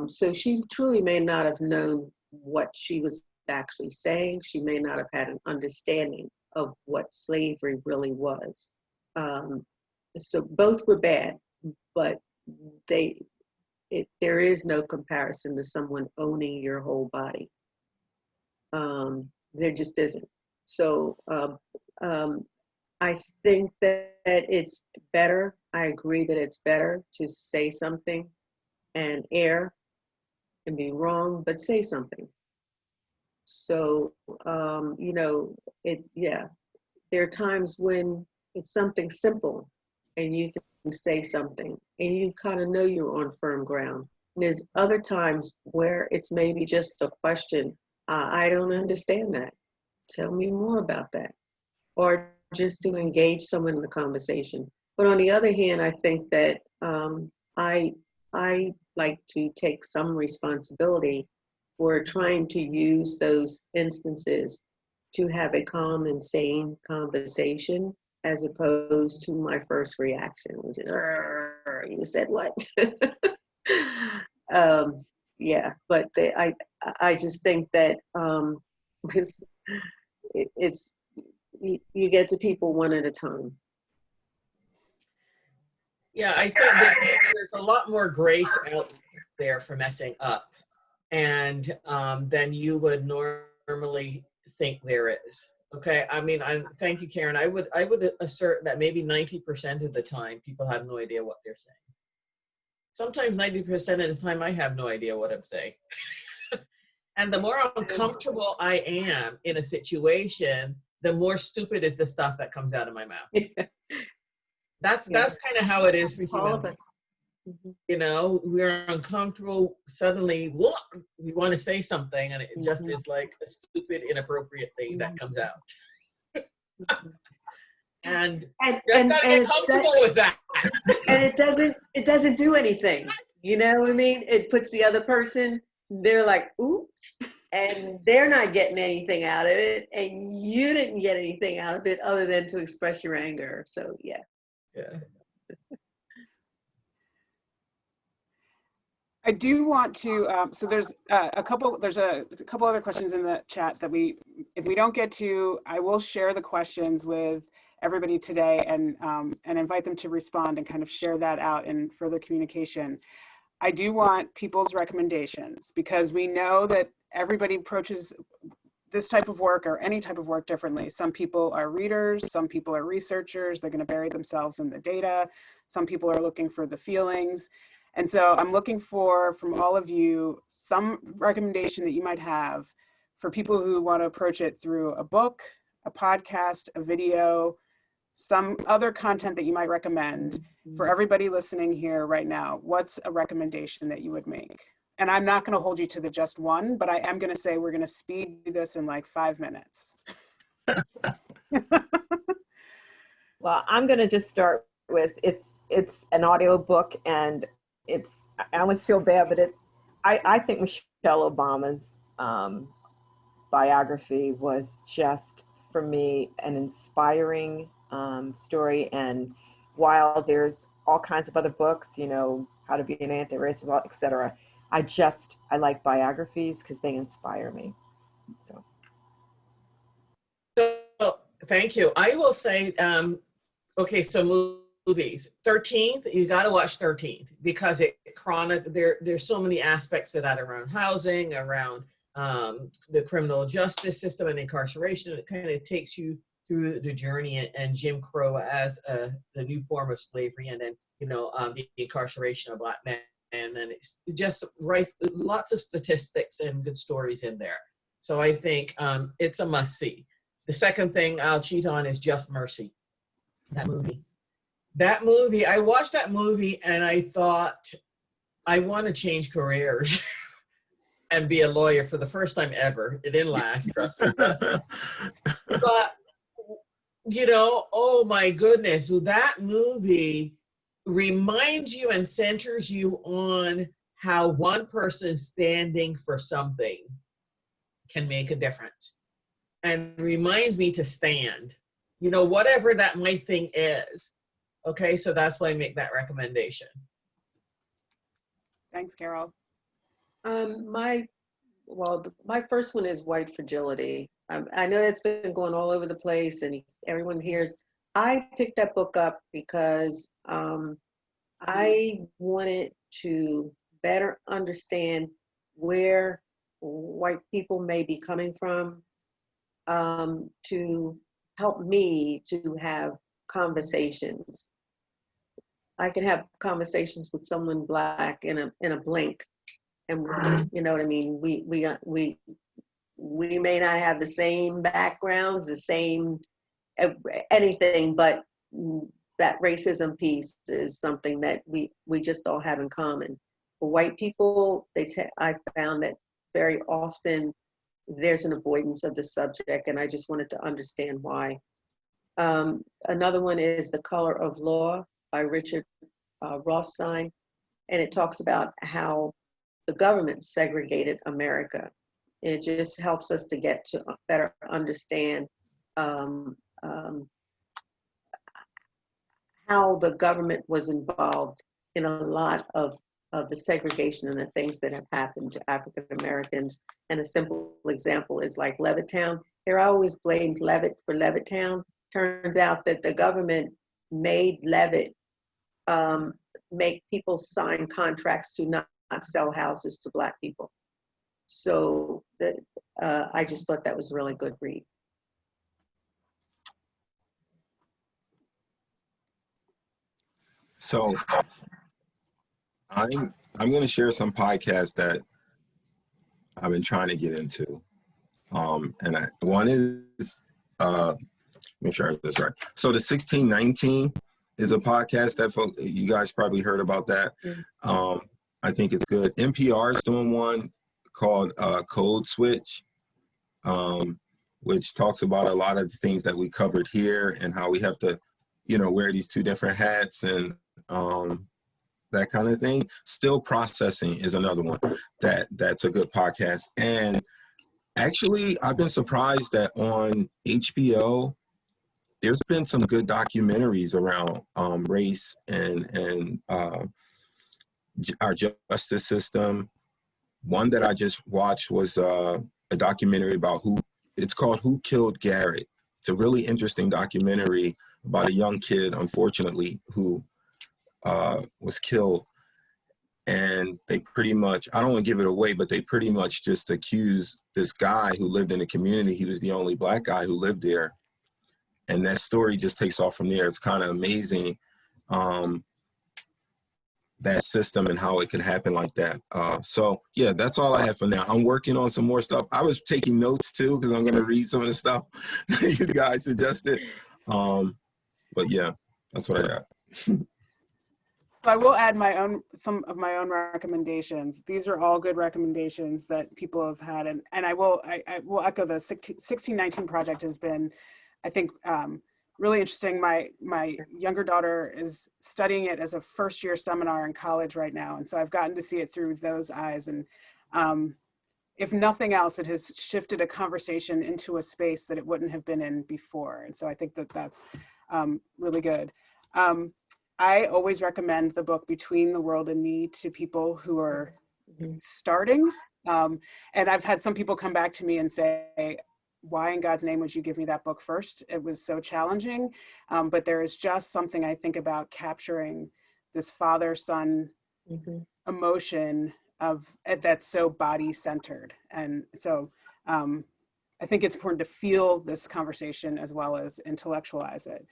So she truly may not have known what she was actually saying. She may not have had an understanding of what slavery really was. so both were bad, but there is no comparison to someone owning your whole body. There just isn't. So I think that it's better. I agree that it's better to say something and err and be wrong, but say something. So, you know, there are times when it's something simple and you can say something and you kind of know you're on firm ground. And there's other times where it's maybe just a question. I don't understand that. Tell me more about that. Or just to engage someone in the conversation. But on the other hand, I think that I like to take some responsibility for trying to use those instances to have a calm and sane conversation, as opposed to my first reaction, which is, you said what? Yeah, but I just think that it's you get to people one at a time. Yeah, I think that there's a lot more grace out there for messing up, and than you would normally think there is. Okay, I mean, thank you, Karen. I would assert that maybe 90% of the time people have no idea what they're saying. Sometimes 90% of the time I have no idea what I'm saying. And the more uncomfortable I am in a situation, the more stupid is the stuff that comes out of my mouth. That's kind of how it is for all human of beings. us. Mm-hmm. You know, we're uncomfortable. Suddenly, look, we want to say something, and it just is like a stupid, inappropriate thing that comes out. And just gotta get comfortable with that. And it doesn't do anything. You know what I mean? It puts the other person, they're like, oops, and they're not getting anything out of it, and you didn't get anything out of it other than to express your anger. So yeah. I do want to, so there's a couple other questions in the chat that if we don't get to, I will share the questions with everybody today and invite them to respond and kind of share that out in further communication. I do want people's recommendations, because we know that everybody approaches this type of work or any type of work differently. Some people are readers, some people are researchers, they're going to bury themselves in the data. Some people are looking for the feelings. And so I'm looking for, from all of you, some recommendation that you might have for people who want to approach it through a book, a podcast, a video, some other content that you might recommend. For everybody listening here right now, what's a recommendation that you would make? And I'm not going to hold you to the just one, but I am going to say we're going to speed this in like 5 minutes. Well, I'm going to just start with, it's an audio book, and I almost feel bad, but I think Michelle Obama's biography was just, for me, an inspiring story. And while there's all kinds of other books, you know, How to Be an Anti-Racist, etc., I like biographies because they inspire me. So thank you. I will say, okay, so movies. 13th, you got to watch 13th, because there's so many aspects to that around housing, around the criminal justice system and incarceration. It kind of takes you through the journey and Jim Crow as the new form of slavery, and then, you know, the incarceration of Black men. And then it's just lots of statistics and good stories in there. So I think it's a must see. The second thing I'll cheat on is Just Mercy. That movie, I watched that movie and I thought, I want to change careers and be a lawyer for the first time ever. It didn't last, trust me. But, you know, oh my goodness, that movie reminds you and centers you on how one person standing for something can make a difference, and reminds me to stand, you know, whatever that my thing is. Okay, so that's why I make that recommendation. Thanks, Carol. My first one is White Fragility. I know it's been going all over the place, and everyone hears I picked that book up because I wanted to better understand where white people may be coming from, to help me to have conversations. I can have conversations with someone Black in a blink, and you know what I mean. We may not have the same backgrounds, the same anything, but that racism piece is something that we just all have in common. For white people, I found that very often there's an avoidance of the subject, and I just wanted to understand why. Another one is The Color of Law by Richard Rothstein, and it talks about how the government segregated America. It just helps us to get to better understand how the government was involved in a lot of the segregation and the things that have happened to African Americans. And a simple example is like Levittown. They're always blamed Levitt for Levittown. Turns out that the government made Levitt make people sign contracts to not sell houses to Black people. So that I just thought that was a really good read. So I'm going to share some podcasts that I've been trying to get into. One is make sure I get this right. So the 1619 is a podcast that you guys probably heard about that. I think it's good. NPR is doing one called Code Switch, which talks about a lot of the things that we covered here and how we have to, wear these two different hats and that kind of thing. Still Processing is another one that's a good podcast. And actually, I've been surprised that on HBO, there's been some good documentaries around race and our justice system. One that I just watched was a documentary about it's called Who Killed Garrett. It's a really interesting documentary about a young kid, unfortunately, who was killed. And they pretty much, I don't want to give it away, but they pretty much just accused this guy who lived in the community. He was the only Black guy who lived there. And that story just takes off from there. It's kind of amazing, that system and how it can happen like that. So yeah, that's all I have for now. I'm working on some more stuff. I was taking notes too, because I'm going to read some of the stuff you guys suggested. But yeah, that's what I got. So I will add some of my own recommendations. These are all good recommendations that people have had, and I will echo the 1619 project has been, I think, really interesting. My younger daughter is studying it as a first-year seminar in college right now, and so I've gotten to see it through those eyes. And if nothing else, it has shifted a conversation into a space that it wouldn't have been in before. And so I think that that's really good. I always recommend the book Between the World and Me to people who are starting. And I've had some people come back to me and say, why in God's name would you give me that book first? It was so challenging. But there is just something I think about capturing this father-son emotion that's so body-centered. And so I think it's important to feel this conversation as well as intellectualize it.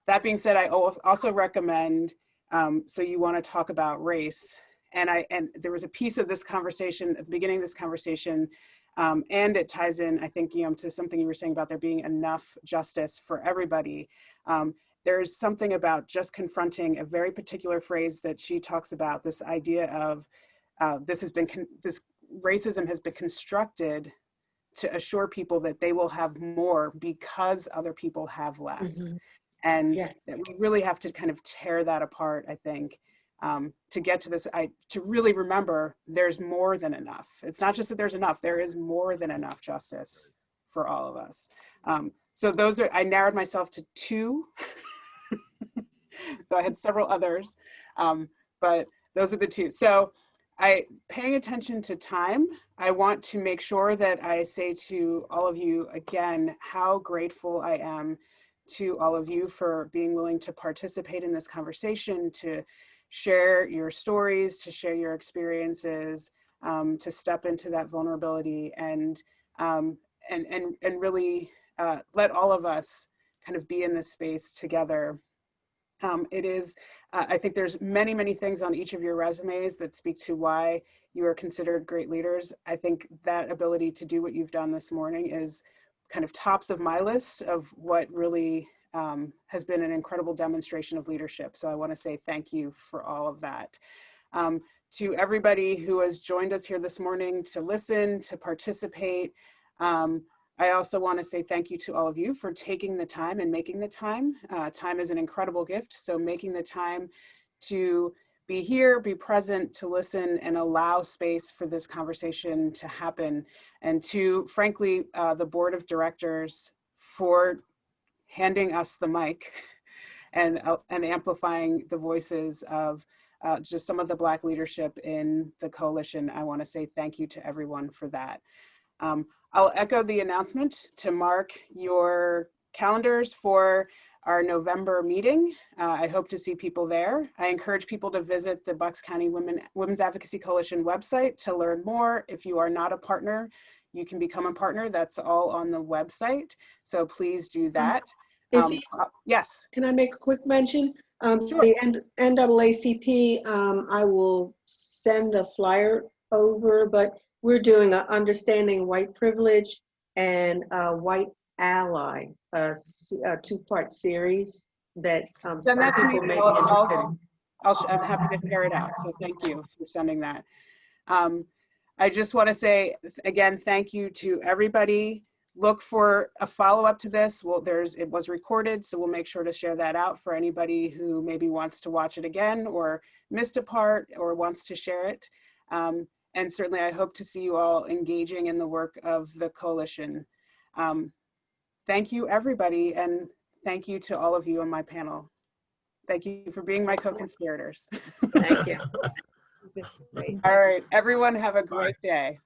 That being said, I also recommend, so you want to talk about race. And there was a piece of this conversation at the beginning of this conversation, and it ties in, I think, to something you were saying about there being enough justice for everybody. There's something about just confronting a very particular phrase that she talks about, this idea of this racism has been constructed to assure people that they will have more because other people have less. And that we really have to kind of tear that apart, I think, to get to this, to really remember there's more than enough. It's not just that there's enough, there is more than enough justice for all of us. So I narrowed myself to 2. So I had several others, but those are the 2. So paying attention to time, I want to make sure that I say to all of you again, how grateful I am to all of you for being willing to participate in this conversation, to share your stories, to share your experiences, to step into that vulnerability and really let all of us kind of be in this space together. It is, I think there's many, many things on each of your resumes that speak to why you are considered great leaders. I think that ability to do what you've done this morning is kind of tops of my list of what really has been an incredible demonstration of leadership. So I want to say thank you for all of that. To everybody who has joined us here this morning to listen, to participate, I also want to say thank you to all of you for taking the time and making the time. Time is an incredible gift, so making the time to be here, be present, to listen, and allow space for this conversation to happen. And to, frankly, the board of directors for handing us the mic and amplifying the voices of just some of the Black leadership in the coalition. I want to say thank you to everyone for that. I'll echo the announcement to mark your calendars for our November meeting. I hope to see people there. I encourage people to visit the Bucks County Women's Advocacy Coalition website to learn more. If you are not a partner, you can become a partner. That's all on the website. So please do that. Yes. Can I make a quick mention? Sure. The NAACP, I will send a flyer over, but we're doing an Understanding White Privilege and White Ally, a two-part series that some people may be interested in. I'm happy to share it out. So thank you for sending that. I just want to say, again, thank you to everybody. Look for a follow-up to this. Well, it was recorded, so we'll make sure to share that out for anybody who maybe wants to watch it again or missed a part or wants to share it. And certainly I hope to see you all engaging in the work of the coalition. Thank you, everybody, and thank you to all of you on my panel. Thank you for being my co-conspirators. Thank you. Great. All right, everyone have a great day.